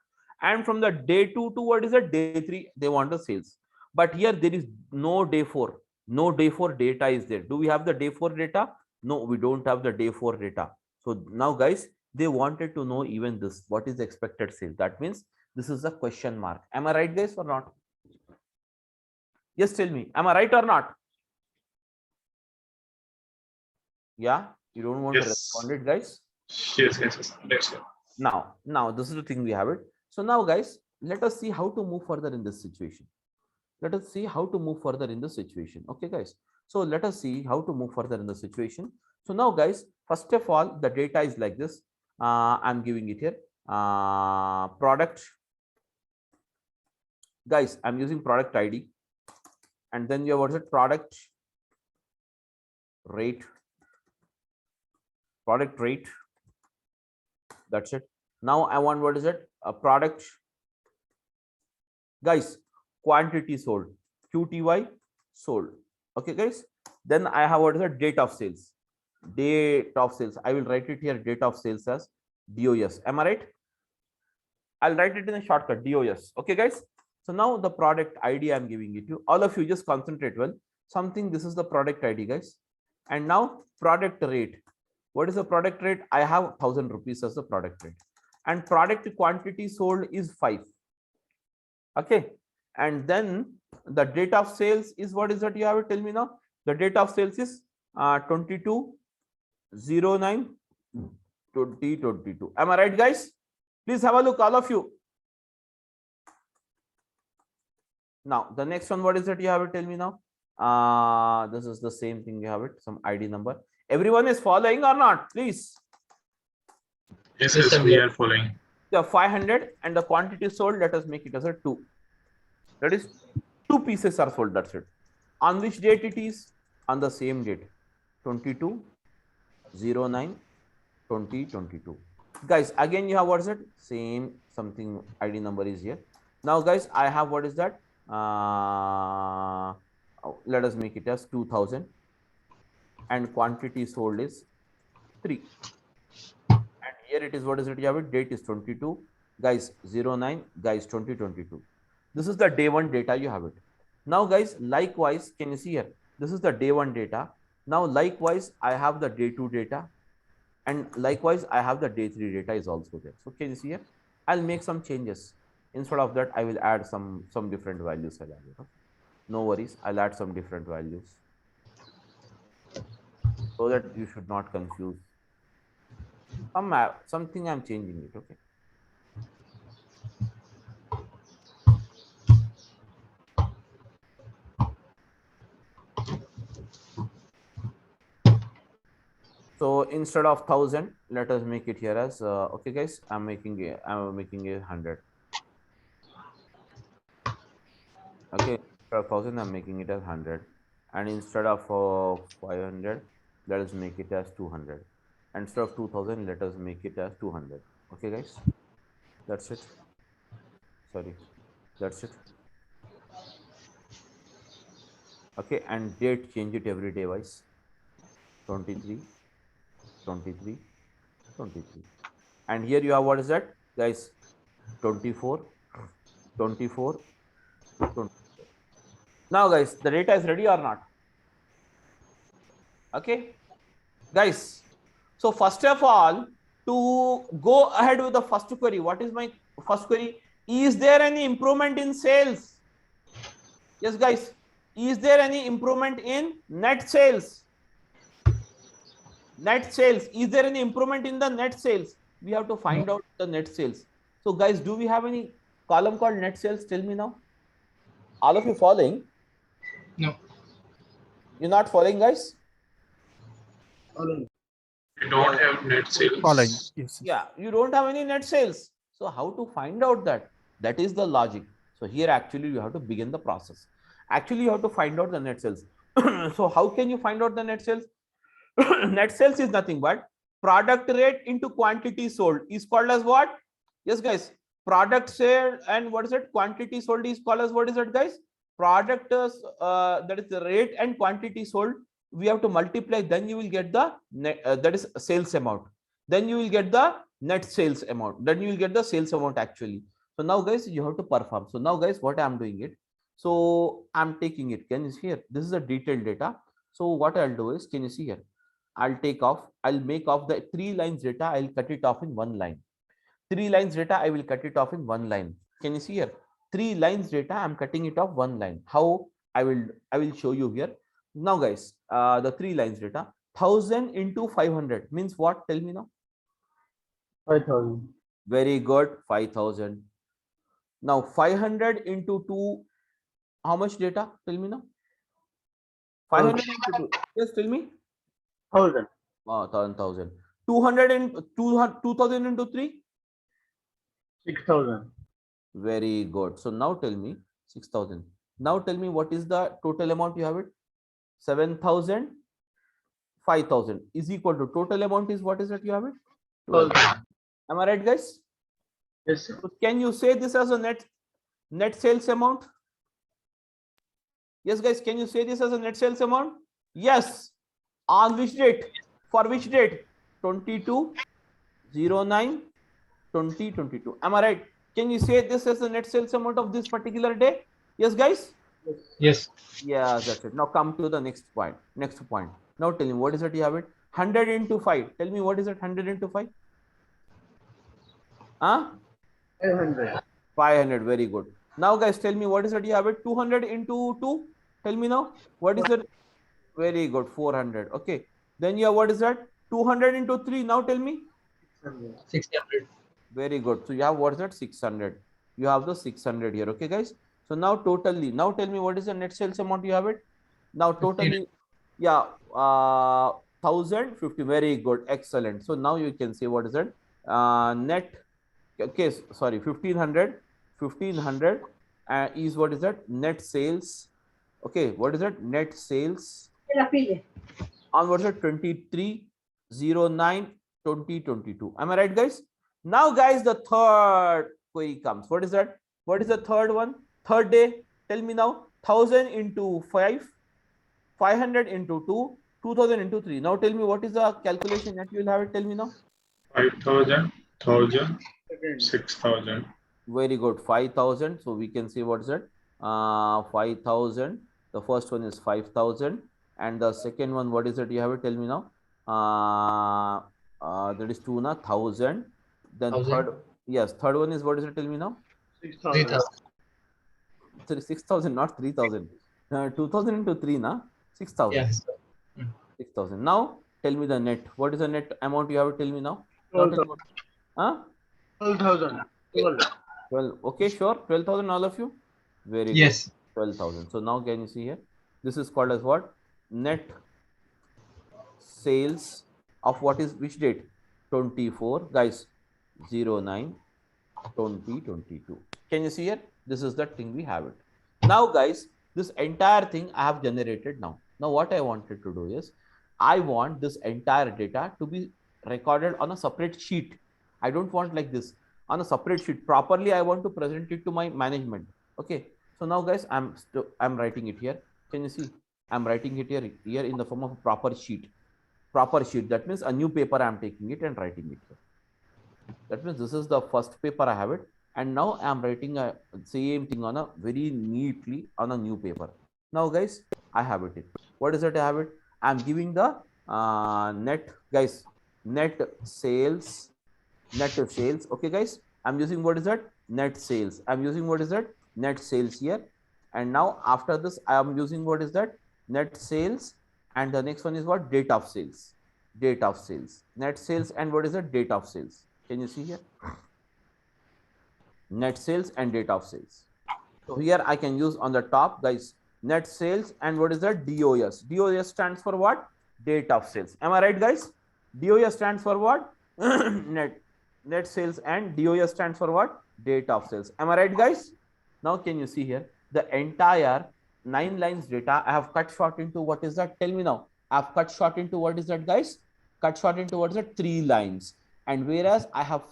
And from the day 2 to what is the day 3, they want the sales. But here there is no day 4. No day 4 data is there. Do we have the day 4 data? No, we don't have the day 4 data. So now, guys, they wanted to know even this. What is the expected sale? That means this is a question mark. Am I right, guys, or not? Yes, tell me. Am I right or not? Yeah, you don't want to respond it, guys? Yes. Now, this is the thing we have it. So now, guys, let us see how to move further in this situation. Let us see how to move further in the situation. Okay, guys. So let us see how to move further in the situation. So now, guys, first of all, the data is like this. I'm giving it here. Product. Guys, I'm using product ID. And then you have, what is it? Product rate. Product rate. That's it. Now I want, what is it? A product. Guys, quantity sold. QTY sold. Okay, guys. Then I have, what is the date of sales? Date of sales. I will write it here, date of sales as DOS. Am I right? I'll write it in a shortcut, DOS. Okay, guys. So now the product ID I'm giving it to. All of you just concentrate well. Something, this is the product ID, guys. And now product rate. What is the product rate? I have 1000 rupees as the product rate, and product quantity sold is 5. Okay, and then the date of sales is, what is that you have it? Tell me now. The date of sales is 22/09/2022. Am I right, guys? Please have a look, all of you. Now the next one, what is that you have it? Tell me now. This is the same thing, you have it, some ID number. Everyone is following or not? Please. Yes, yes, we are following. The 500 and the quantity sold, let us make it as a 2. That is 2 pieces are sold. That's it. On which date it is? On the same date, 22/09/2022. Guys, again you have, what is it? Same something ID number is here. Now guys, I have, what is that? Let us make it as 2000, and quantity sold is 3. And here it is, what is it? You have it, date is 22, guys 09, guys 2022. This is the day 1 data, you have it. Now guys, likewise, can you see here? This is the day 1 data. Now likewise, I have the day 2 data, and likewise I have the day 3 data is also there. So can you see here? I'll make some changes. Instead of that, I will add some different values. I'll add, okay? No worries, I'll add some different values so that you should not confuse. Something I'm changing it, okay? So instead of 1000, let us make it here as okay, guys. I'm making it 100. Okay, instead of 1000, I'm making it as 100, and instead of 500, let us make it as 200. And instead of 2000, let us make it as 200. Okay, guys, that's it. Sorry, that's it. Okay, and date, change it every day wise. 23, 23, 23. And here you have, what is that, guys? 24, 24, 24. Now guys, the data is ready or not? Okay, guys. So first of all, to go ahead with the first query, what is my first query? Is there any improvement in sales? Yes, guys. Is there any improvement in net sales? Net sales. Is there any improvement in the net sales? We have to find out the net sales. So guys, do we have any column called net sales? Tell me now. All of you following? No. You're not following, guys? We don't have net sales. Following. Yes. Yeah, you don't have any net sales. So how to find out that? That is the logic. So here actually you have to begin the process. Actually, you have to find out the net sales. So how can you find out the net sales? Net sales is nothing but product rate into quantity sold is called as what? Yes, guys. Product sale and what is it? Quantity sold is called as what is it, guys? Product that is the rate and quantity sold. We have to multiply. Then you will get the net, that is sales amount. Then you will get the net sales amount. Then you will get the sales amount actually. So now, guys, you have to perform. So now, guys, what I'm doing it. So I'm taking it. Can you see here? This is a detailed data. So what I'll do is, can you see here? I'll take off. I'll make off the 3 lines data. I'll cut it off in 1 line. 3 lines data. I will cut it off in 1 line. Can you see here? 3 lines data. I'm cutting it off 1 line. How? I will show you here. Now, guys, the 3 lines data. 1000 into 500 means what? Tell me now. 5,000. Very good. 5,000. Now 500 into 2. How much data? Tell me now. 500 into 2. Yes, tell me. 1,000. 1,000. 200 and 2,000 into 3. 6,000. Very good. So now tell me 6,000. Now tell me what is the total amount you have it? 7,000. 5,000 is equal to total amount is what is it you have it? 12,000. Am I right, guys? Yes, sir. So can you say this as a net sales amount? Yes, guys, can you say this as a net sales amount? Yes. On which date? For which date? 22/09/2022. Am I right? Can you say this as the net sales amount of this particular day? Yes, guys? Yes. Yeah, that's it. Now come to the next point. Now tell me, what is it you have it? 100 into 5. Tell me what is it? 100 into 5? 500. 500. Very good. Now, guys, tell me what is it? You have it 200 into 2. Tell me now. What is it? Very good. 400. Okay. Then you have what is that? 200 into 3. Now tell me. 600. Very good. So you have what is that? 600. You have the 600 here. Okay, guys. So now totally. Now tell me what is the net sales amount you have it? Now totally. Yeah. 1050. Very good. Excellent. So now you can say what is it? Net. Okay. Sorry. 1500. 1500 is what is that? Net sales. Okay. What is that? Net sales. On what is it? 23/09/2022. Am I right, guys? Now, guys, the third query comes. What is that? What is the third one? Third day. Tell me now. 1000 into 5, 500 into 2, 2000 into 3. Now tell me what is the calculation that you will have it. Tell me now. 5,000, 1,000, 6,000. Very good. 5,000. So we can say what is that? 5,000. The first one is 5,000. And the second one, what is it? You have it. Tell me now. That is 2 na 1,000. Then 1,000. third, yes, third one is what is it? Tell me now. 6,000. 6,000, not 3,000. 2,000 into 3 na 6,000. Yes. 6,000. Now tell me the net. What is the net amount you have it? Tell me now. Now tell me. 12,000. 12. Okay, sure. 12,000 all of you. Very Yes. good. 12,000. So now can you see here? This is called as what? Net sales of what is which date? 24, guys. 09/2022. Can you see here? This is the thing we have it. Now, guys, this entire thing I have generated now. Now, what I wanted to do is I want this entire data to be recorded on a separate sheet. I don't want like this on a separate sheet. Properly, I want to present it to my management. Okay. So now, guys, I'm writing it here. Can you see? I'm writing it here in the form of a proper sheet. Proper sheet. That means a new paper. I'm taking it and writing it here. That means this is the first paper I have it. And now I'm writing a same thing on a very neatly on a new paper. Now, guys, I have it. What is it? I have it. I'm giving the net, guys, net sales. Okay, guys, I'm using what is that? Net sales. I'm using what is that? Net sales here. And now after this, I am using what is that? Net sales. And the next one is what? Date of sales. Date of sales. Net sales and what is the date of sales? Can you see here? Net sales and date of sales. So here I can use on the top, guys, net sales and what is that? DOS. DOS stands for what? Date of sales. Am I right, guys? DOS stands for what? Net sales and DOS stands for what? Date of sales. Am I right, guys? Now can you see here? The entire 9 lines data I have cut short into what is that? Tell me now. I have cut short into what is that, guys? Cut short into what is that? 3 lines. And whereas I have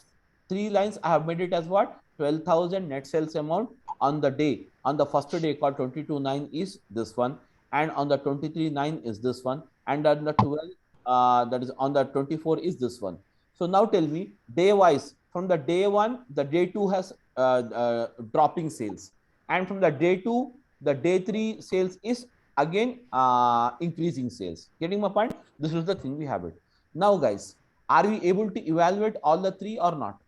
3 lines, I have made it as what? 12,000 net sales amount on the day. On the first day called 22/9 is this one. And on the 23/9 is this one. And on the 12, that is on the 24 is this one. So now tell me, day wise, from the day 1, the day 2 has dropping sales. And from the day 2, the day 3 sales is again increasing sales. Getting my point? This is the thing we have it. Now, guys, are we able to evaluate all the 3 or not?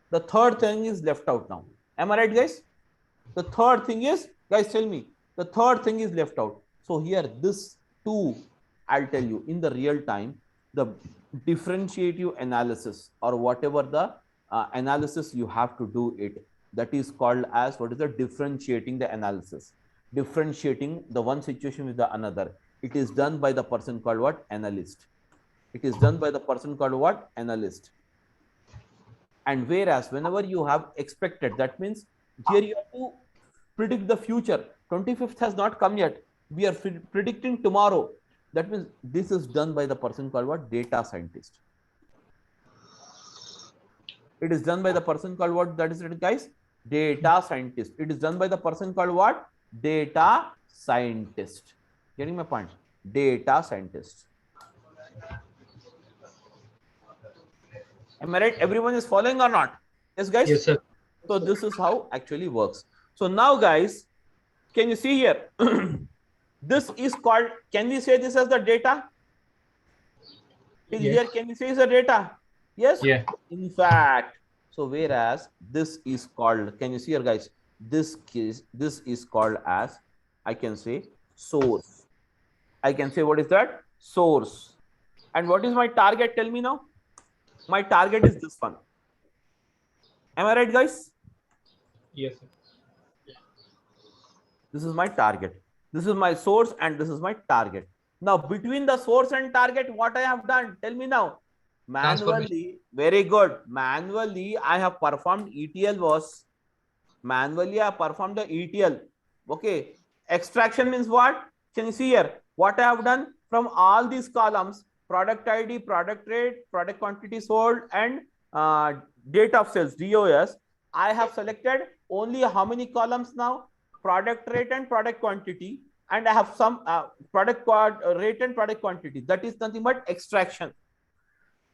The third thing is left out now. Am I right, guys? The third thing is, guys, tell me, the third thing is left out. So here, this 2, I'll tell you, in the real time, the differentiative analysis or whatever the analysis you have to do it, that is called as, what is the differentiating the analysis? Differentiating the one situation with the another. It is done by the person called what? Analyst. It is done by the person called what? Analyst. And whereas whenever you have expected, that means here you have to predict the future. 25th has not come yet. We are predicting tomorrow. That means this is done by the person called what? Data scientist. It is done by the person called what? That is it, guys? Data scientist. It is done by the person called what? Data scientist. Getting my point? Data scientist. Am I right? Everyone is following or not? Yes, guys? Yes, sir. So this is how actually works. So now, guys, can you see here? This is called, can we say this as the data? Till Yes. here, can you see the data? Yes? Yeah. In fact, so whereas this is called, can you see here, guys? This is called as, I can say, source. I can say, what is that? Source. And what is my target? Tell me now. My target is this one. Am I right, guys? Yes, sir. This is my target. This is my source and this is my target. Now, between the source and target, what I have done? Tell me now. Manually, very good. Manually, I have performed ETL was. Manually, I performed the ETL. Okay. Extraction means what? Can you see here? What I have done from all these columns, product ID, product rate, product quantity sold, and date of sales, DOS. I have selected only how many columns now? Product rate and product quantity. And I have some product rate and product quantity. That is nothing but extraction.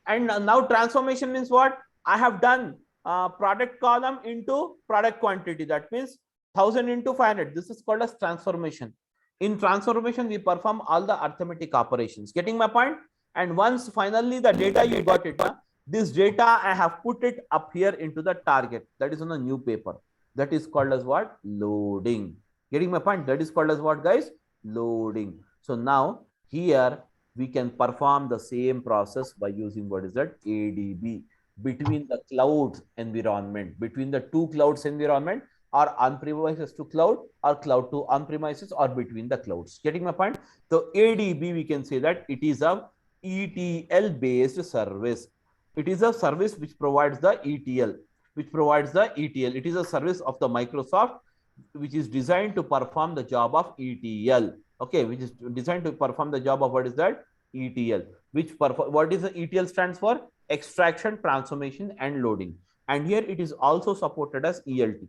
And now transformation means what? I have done product column into product quantity. That means 1000 into 500. This is called as transformation. In transformation, we perform all the arithmetic operations. Getting my point? And once finally the data you got it, this data I have put it up here into the target. That is on a new paper. That is called as what? Loading. Getting my point? That is called as what, guys? Loading. So now here we can perform the same process by using what is that? ADB. Between the cloud environment, between the two clouds environment, or on-premises to cloud, or cloud to on-premises, or between the clouds. Getting my point? So ADB, we can say that it is a ETL based service. It is a service which provides the ETL, It is a service of the Microsoft, which is designed to perform the job of ETL. Okay, which is designed to perform the job of what is that? ETL. What is the ETL stands for? Extraction, transformation, and loading. And here it is also supported as ELT.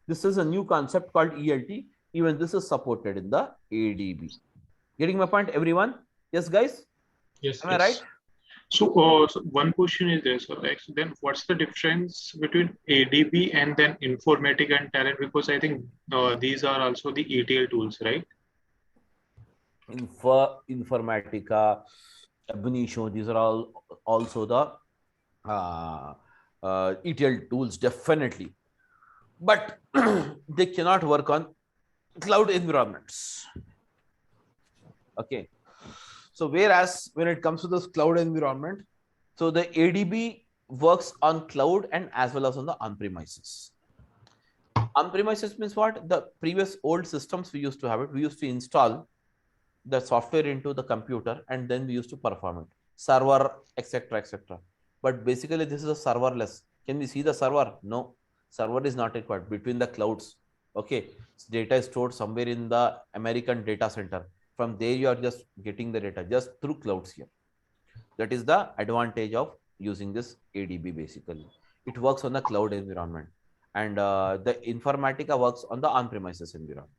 This is a new concept called ELT. Even this is supported in the ADB. Getting my point, everyone? Yes, guys? Yes. Am I right? So, so one question is there. So, like, then what's the difference between ADB and then Informatica and Talent? Because I think these are also the ETL tools, right? Informatica, Abnisho, these are all also the ETL tools, definitely. But they cannot work on cloud environments. Okay. So whereas when it comes to this cloud environment, so the ADB works on cloud and as well as on the on-premises. On-premises means what? The previous old systems we used to have it. We used to install the software into the computer and then we used to perform it. Server, etc., etc. But basically this is a serverless. Can we see the server? No. Server is not required. Between the clouds. Okay. Data is stored somewhere in the American data center. From there you are just getting the data just through clouds here. That is the advantage of using this ADB basically. It works on the cloud environment. And the Informatica works on the on-premises environment.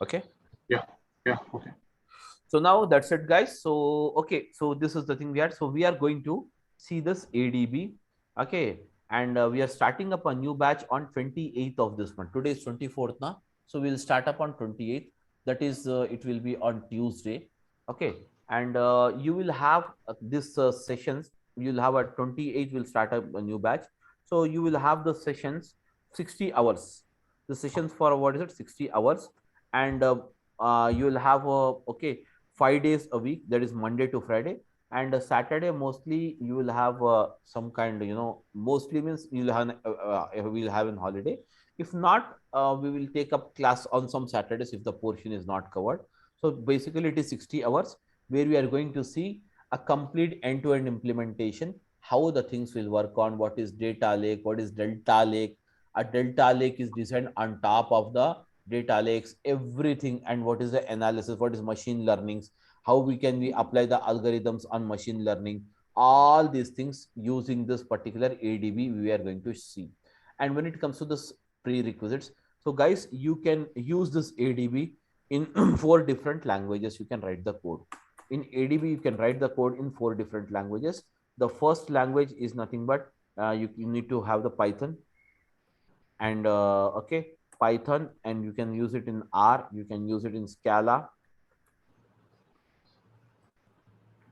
Okay. Yeah. Okay. So now that's it, guys. So okay, so this is the thing we had. So we are going to see this ADB. Okay, and we are starting up a new batch on 28th of this month. Today is 24th now. So we'll start up on 28th. That is, it will be on Tuesday. Okay, and you will have this sessions. You'll have at 28th. We'll start up a new batch. So you will have the sessions 60 hours. The sessions for what is it? 60 hours, and you will have okay 5 days a week. That is Monday to Friday, and Saturday mostly you will have some kind, mostly means you'll have we'll have an holiday. If not, we will take up class on some Saturdays if the portion is not covered. So basically it is 60 hours where we are going to see a complete end-to-end implementation, how the things will work on, what is data lake, what is delta lake. A delta lake is designed on top of the data lakes, everything, and what is the analysis, what is machine learnings, how we apply the algorithms on machine learning, all these things using this particular ADB we are going to see. And when it comes to this prerequisites, so guys, you can use this ADB in 4 different languages. You can write the code in ADB. You can write the code in 4 different languages. The first language is nothing but you need to have the Python, and okay, Python, and you can use it in R, you can use it in Scala,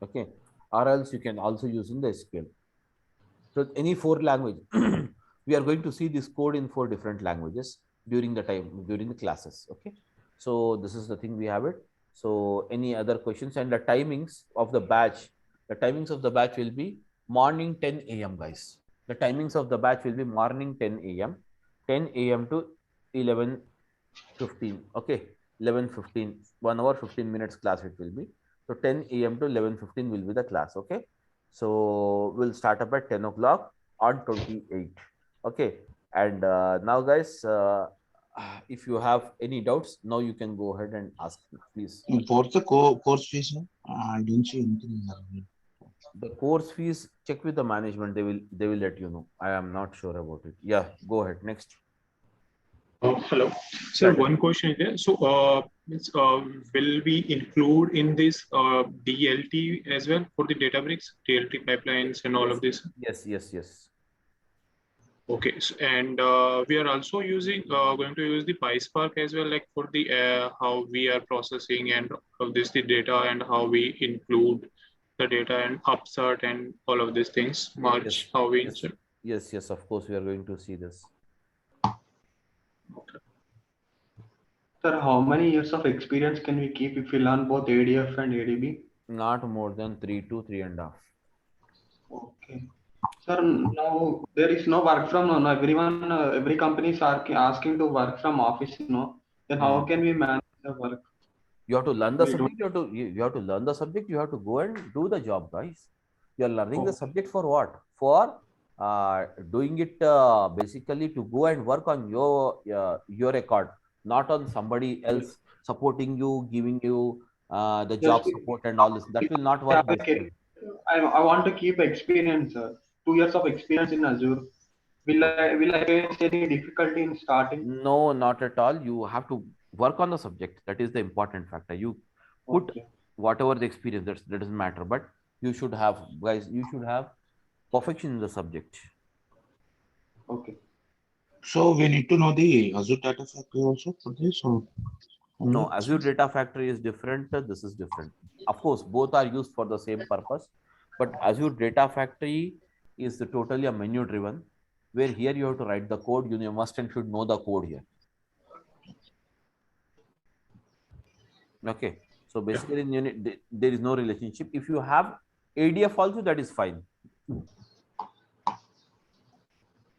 Okay, or else you can also use in the SQL. So any 4 language, we are going to see this code in 4 different languages during the classes. Okay, so this is the thing we have it. So any other questions? And the timings of the batch, will be morning 10 a.m. guys. The timings of the batch will be morning 10 a.m. 10 a.m. to 11:15. Okay, 11:15, 1 hour 15 minutes class it will be. So 10 a.m. to 11:15 will be the class. Okay, so we'll start up at 10 o'clock on 28. Okay, and now guys, if you have any doubts, now you can go ahead and ask me, please. What's the course fees? I didn't see anything in that. The course fees, check with the management. They will let you know. I am not sure about it. Yeah, go ahead. Next. Hello. So one question is there. So will we include in this DLT as well for the Databricks, DLT pipelines and all of this? Yes. Okay, so, and we are also using going to use the PySpark as well, like for the how we are processing and of this the data and how we include the data and upsert and all of these things. Merge how we insert. Yes. Of course, we are going to see this. Okay. Sir, how many years of experience can we keep if we learn both ADF and ADB? Not more than 3 to 3.5. Okay. Sir, now there is no work from home. Everyone, every company is asking to work from office. Then how can we manage the work? You have to learn the subject. You have to learn the subject. You have to go and do the job, guys. You are learning the subject for what? For doing it basically to go and work on your record, not on somebody else supporting you, giving you the job support and all this. That will not work. I want to keep experience, sir. 2 years of experience in Azure. Will I face any difficulty in starting? No, not at all. You have to work on the subject. That is the important factor. You put whatever the experience, that doesn't matter. But you should have, guys, you should have perfection in the subject. Okay. So we need to know the Azure Data Factory also for this, or no? Azure Data Factory is different. This is different. Of course, both are used for the same purpose, but Azure Data Factory is totally a menu driven, where here you have to write the code. You must and should know the code here. Okay, so basically there is no relationship. If you have ADF also, that is fine.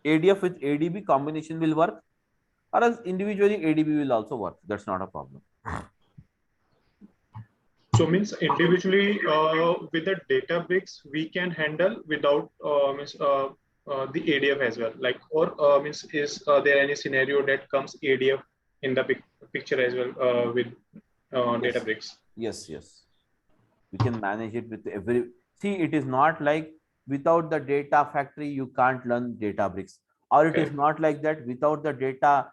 ADF with ADB combination will work, or else individually ADB will also work. That's not a problem. So means individually with the Databricks we can handle without the ADF as well. Like, or means is there any scenario that comes ADF in the picture as well with Databricks? Yes. We can manage it with every. See, it is not like without the data factory you can't learn Databricks, or it is not like that without the data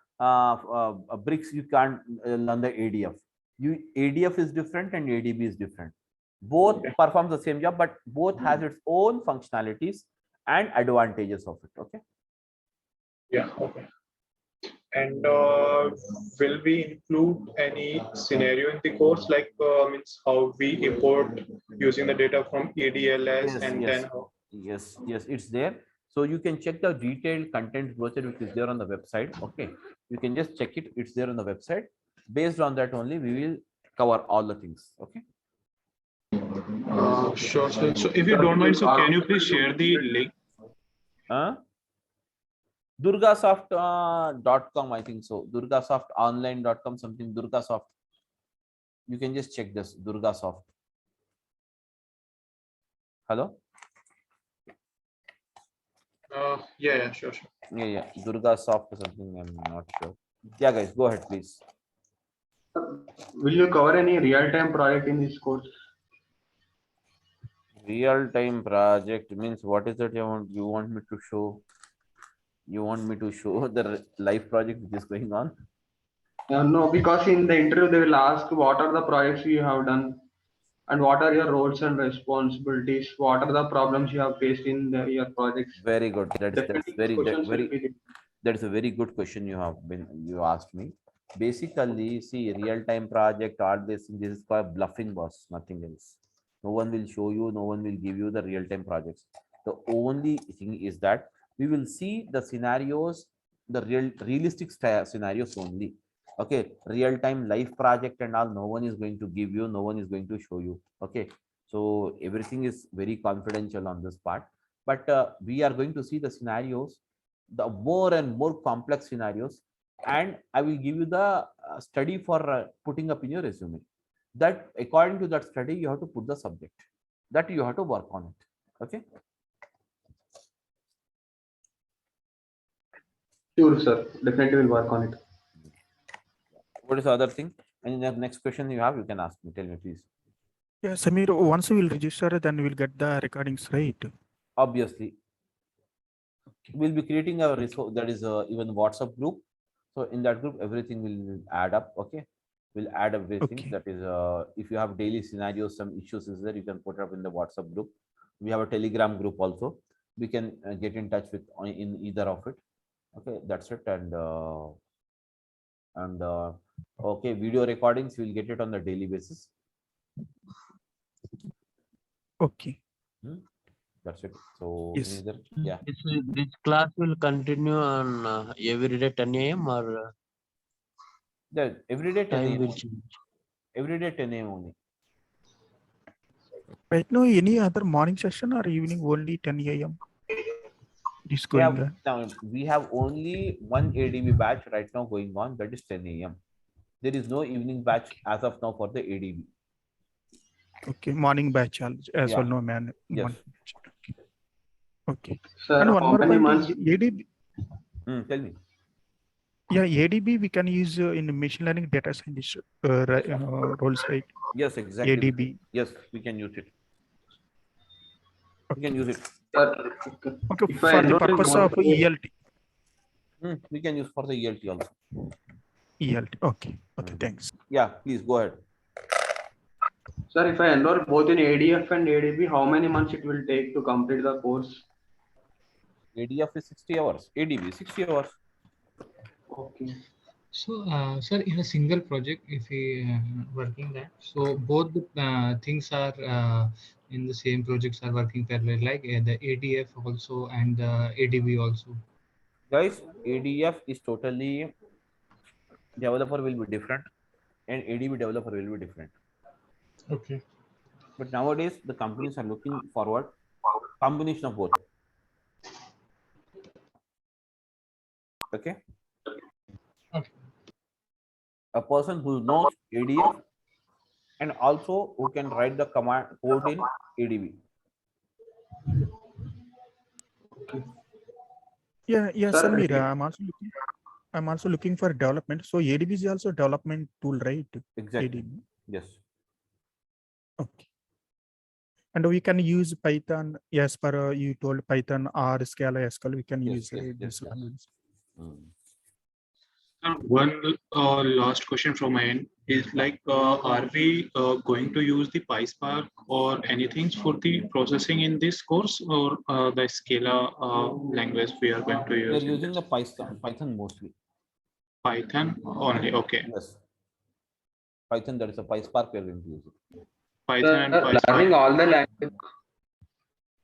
bricks you can't learn the ADF. ADF is different and ADB is different. Both performs the same job, but both has its own functionalities and advantages of it. Okay. Yeah. Okay. And will we include any scenario in the course, like means how we import using the data from ADLS then how? Yes, it's there. So you can check the detailed content brochure which is there on the website. Okay, you can just check it. It's there on the website. Based on that only, we will cover all the things. Okay. Sure. So if you don't mind, so can you please share the link? DURGASOFT.com, I think so. DURGASOFTonline.com, something. DURGASOFT. You can just check this. DURGASOFT. Hello. Yeah, sure. Yeah. DURGASOFT or something. I'm not sure. Yeah, guys, go ahead, please. Will you cover any real-time project in this course? Real-time project means what is that you want me to show? You want me to show the live project which is going on? No, because in the interview they will ask what are the projects you have done and what are your roles and responsibilities, what are the problems you have faced in your projects. Very good. That is a very good question you asked me. Basically, see, real-time project, all this is called bluffing, boss, nothing else. No one will show you, no one will give you the real-time projects. The only thing is that we will see the scenarios, the realistic scenarios only. Okay, real-time live project and all, no one is going to give you, no one is going to show you. Okay, so everything is very confidential on this part, but we are going to see the scenarios, the more and more complex scenarios, and I will give you the study for putting up in your resume. That according to that study, you have to put the subject that you have to work on it. Okay. Sure, sir. Definitely will work on it. What is the other thing? And the next question you have, you can ask me. Tell me, please. Yeah, Samir, once we will register, then we'll get the recordings, right? Obviously, we'll be creating a resource that is even WhatsApp group. So in that group, everything will add up. Okay, we'll add everything. Okay. That is, if you have daily scenarios, some issues is there, you can put it up in the WhatsApp group. We have a Telegram group also. We can get in touch with in either of it. Okay, that's it. And okay, video recordings, we'll get it on the daily basis. Okay. That's it. So Yes. yeah, This class will continue on every day 10 a.m. or every day 10 time a.m. will only. change. Every day 10 a.m. only. Right now, any other morning session or evening only 10 a.m. is We going have, on? now we have only one ADB batch right now going on, that is 10 a.m. There is no evening batch as of now for the ADB. Okay, morning batch as Yeah. well, no man. Yes. Morning batch. Okay. Sir, And one how more many point, months? ADB. Tell me. Yeah, ADB we can use in machine learning data scientist roles, right? Yes, exactly. ADB. Yes, we can use it. We can Okay. use it. Sir, Okay, if I for the enroll in purpose one of course- ELT. We can use for the ELT also. ELT. Okay. Okay, thanks. Yeah, please go ahead. Sir, if I enroll both in ADF and ADB, how many months it will take to complete the course? ADF is 60 hours. ADB 60 hours. Okay. So, sir, in a single project, if we working that, so both the things are in the same projects are working parallel, like the ADF also and the ADB also. Guys, ADF is totally, developer will be different and ADB developer will be different. Okay. But nowadays, the companies are looking forward combination of both. Okay. Okay. A person who knows ADF and also who can write the command code in ADB. Yeah, Sir, Samir, I'm also looking for development. So ADB is also development tool, right? Exactly. ADB. Yes. Okay. And we can use Python, yes, per you told Python or Scala, SQL, we can use this language. One last question from my end is like, are we going to use the PySpark or anything for the processing in this course, or the Scala language we are going to We are use? using the Python mostly. Python only, okay. Yes. Python, that is a PySpark we are going to use it. Python and learning PySpark. all the language.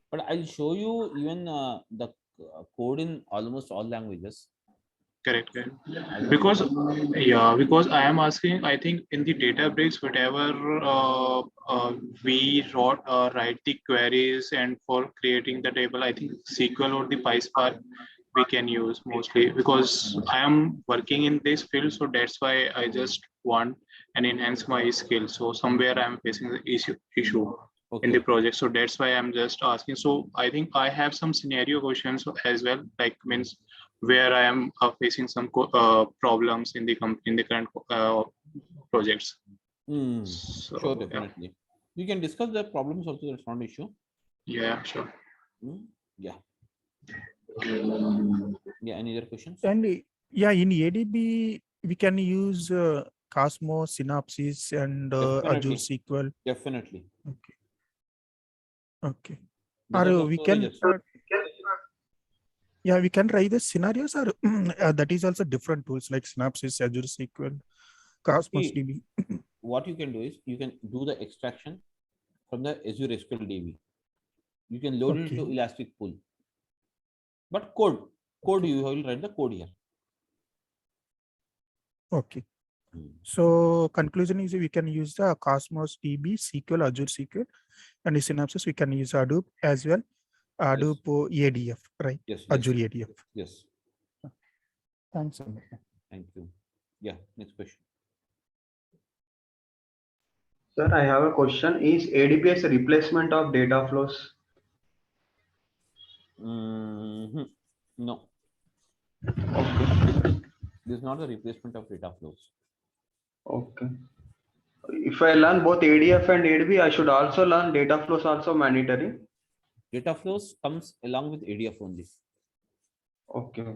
But I'll show you even the code in almost all languages. Correct. Because I am asking, I think in the Databricks, whatever we write the queries and for creating the table, I think SQL or the PySpark we can use mostly, because I am working in this field, so that's why I just want and enhance my skills. So somewhere I'm facing the issue in the project, so that's why I'm just asking. So I think I have some scenario questions as well, like means where I am facing some problems in the current projects. So, sure, definitely. You can discuss the problems also. That's not an issue. Yeah, sure. Yeah. Yeah. Any other questions? And yeah, in ADB we can use Cosmos, Synopsys, and Azure SQL. Definitely. Okay. Okay. Or we can. Yeah, we can write the scenarios, or that is also different tools like Synopsys, Azure SQL, Cosmos DB. What you can do is you can do the extraction from the Azure SQL DB. You can load it into Okay. Elastic Pool. But code you will write the code here. Okay. So conclusion is we can use the Cosmos DB, SQL, Azure SQL, and the synopsis we can use Hadoop as well. Hadoop ADF, right? Yes. Azure ADF. Yes. Thanks, Amit. Thank you. Yeah. Next question. Sir, I have a question. Is ADBs a replacement of data flows? No. Okay. This is not a replacement of data flows. Okay. If I learn both ADF and ADB, I should also learn data flows also mandatory. Data flows comes along with ADF only. Okay.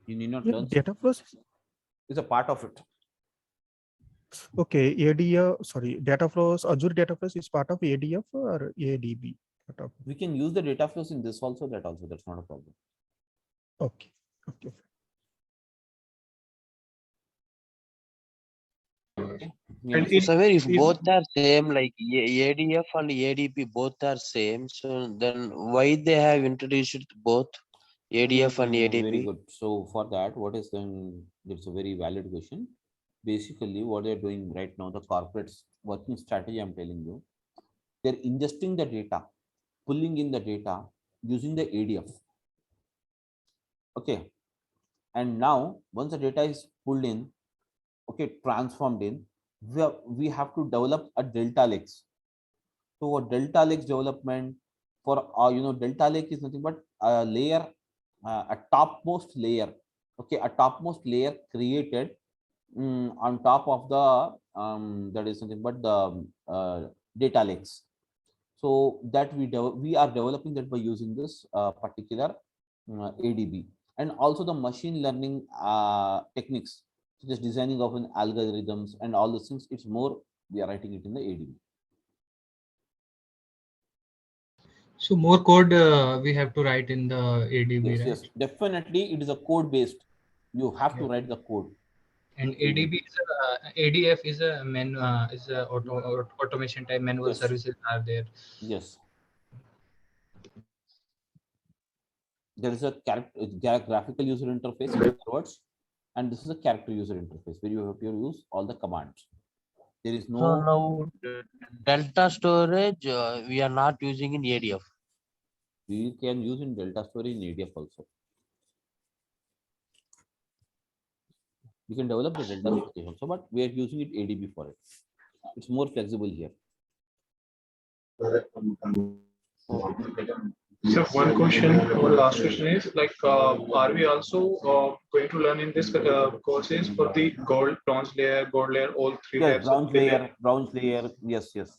You need not Yeah, learn. data flows. It's a part of it. Okay, ADF, sorry, data flows, Azure data flows is part of ADF or ADB? We can use the data flows in this also, that also, that's not a problem. Okay. Okay. And So Saver, if both are same, like ADF and ADP both are same, so then why they have introduced both ADF and ADP? Very good. So for that, what is then? It's a very valid question. Basically, what they're doing right now, the corporate's working strategy, I'm telling you, they're ingesting the data, pulling in the data using the ADF. Okay. And now, once the data is pulled in, okay, transformed in, we have to develop a delta lakes. So a delta lakes development for delta lake is nothing but a layer, a topmost layer. Okay, a topmost layer created on top of the that is nothing but the data lakes. So that we are developing that by using this particular ADB, and also the machine learning techniques, such as designing of an algorithms and all those things. It's more we are writing it in the ADB. So more code we have to write in the ADB, Yes, right? yes, definitely it is a code based. You have to write the code. And ADB is ADF is a automation type manual services are there. Yes. There is a graphical user interface in other words, and this is a character user interface where you have to use all the commands. There is no. So now delta storage we are not using in ADF. We can use in delta storage in ADF also. We can develop the delta storage also, but we are using it ADB for it. It's more flexible here. So one question, one last question is like, are we also going to learn in this courses for the gold, bronze layer, all three Yes, types bronze of layer. Yes, yes.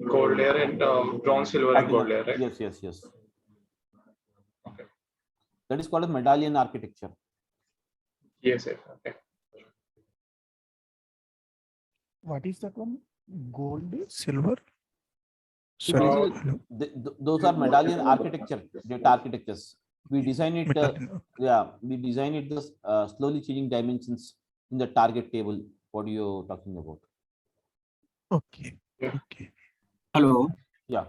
Gold layer and bronze, silver, and gold layer, right? Yes, yes, yes. Okay. That is called a medallion architecture. Yes, sir. Okay. What is that one? Gold, silver? Those are medallion architecture, data architectures. We design it, we design it the slowly changing dimensions in the target table. What are you talking about? Okay. Okay. Hello. Yeah.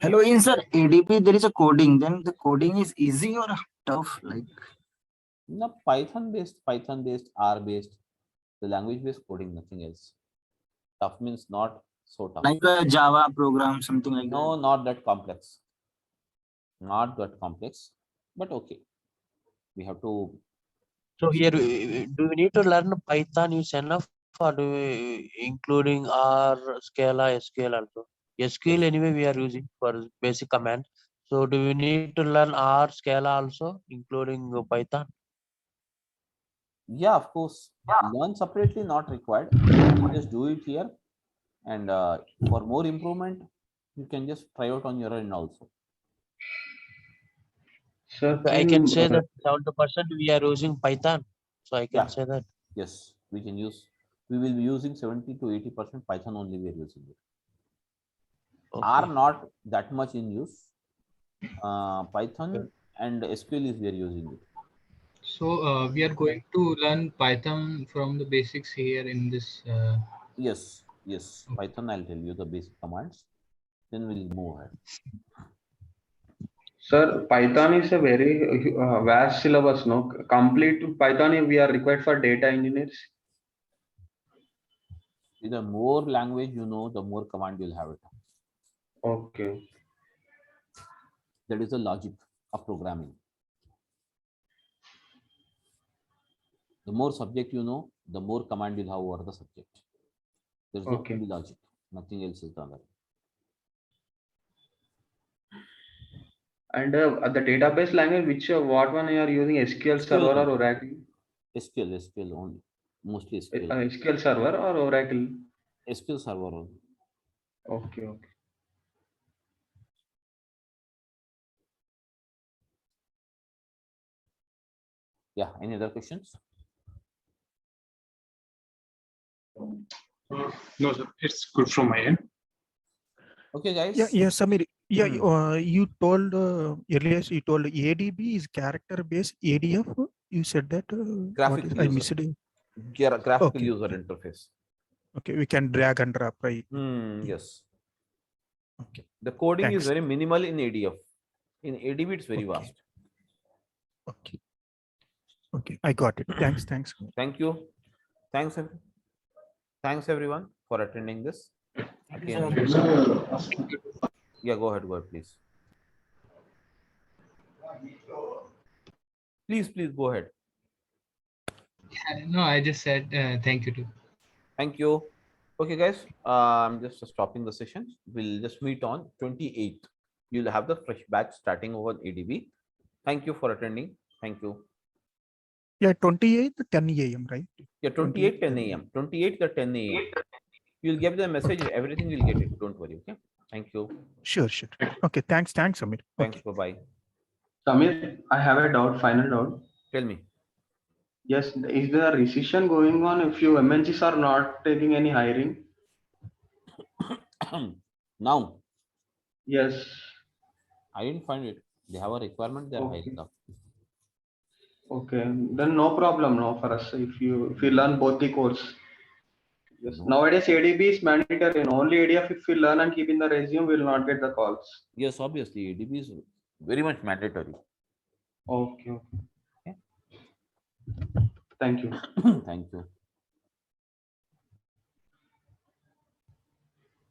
Hello, in sir ADP there is a coding. Then the coding is easy or tough? Like no, Python based, R based, the language based coding, nothing else. Tough means not so tough. Like a Java program, something like that. No, not that complex. Not that complex, but okay. We have to. So here, do we need to learn Python use enough, or do we including R, Scala, SQL also? SQL anyway we are using for basic command. So do we need to learn R, Scala also, including Python? Yeah, of course. Learn separately, not required. Just do it here, and for more improvement, you can just try out on your end also. Sir, So I can say that 70% we are using Python. So I can say that. Yes, we can use. We will be using 70 to 80% Python only. We are using it. Okay. R not that much in use. Python and SQL is we are using it. So we are going to learn Python from the basics here in this. Yes, Yes, Python, I'll tell you the basic commands. Then we'll move ahead. Sir, Python is a very vast syllabus, no? Complete Python, we are required for data engineers. The more language you know, the more command you'll have it. Okay. That is the logic of programming. The more subject you know, the more command you'll have over the subject. There's Okay. only logic, nothing else is done. And the database language, which what one you are using, SQL Server or Oracle? SQL only, mostly SQL. SQL Server or Oracle? SQL Server only. Okay, okay. Yeah, any other questions? No, sir, it's good from my end. Okay, guys. Yeah, Samir. Yeah, you told earlier. You told ADB is character based. ADF. You said that. Graphical I missed it. graphical user interface. Okay, we can drag and drop, right? Yes. Okay. The coding Thanks. is very minimal in ADF. In ADB, it's very vast. Okay. Okay, I got it. Thanks. Thank you. Thanks, everyone, for attending this. Again. Yeah, go ahead, please. Please go ahead. No, I just said thank you too. Thank you. Okay, guys, I'm just stopping the session. We'll just meet on 28th. You'll have the fresh batch starting over ADB. Thank you for attending. Thank you. Yeah, 28th 10 a.m. right? Yeah, 28 10 a.m. 28 the 10 a.m. You'll get the message. Everything you'll get it. Don't worry. Okay. Thank you. Sure. Okay. Thanks, Samir. Thanks. Okay. Bye. Samir, I have a doubt. Final doubt. Tell me. Yes, is there a recession going on if you MNCs are not taking any hiring? Now? Yes. I didn't find it. They have a requirement. They're hiring up. Okay, then no problem no for us if you learn both the course. Yes. No. Nowadays ADB is mandatory. Only ADF if we learn and keep in the resume, we will not get the calls. Yes, obviously ADB is very much mandatory. Okay. Thank you. Thank you.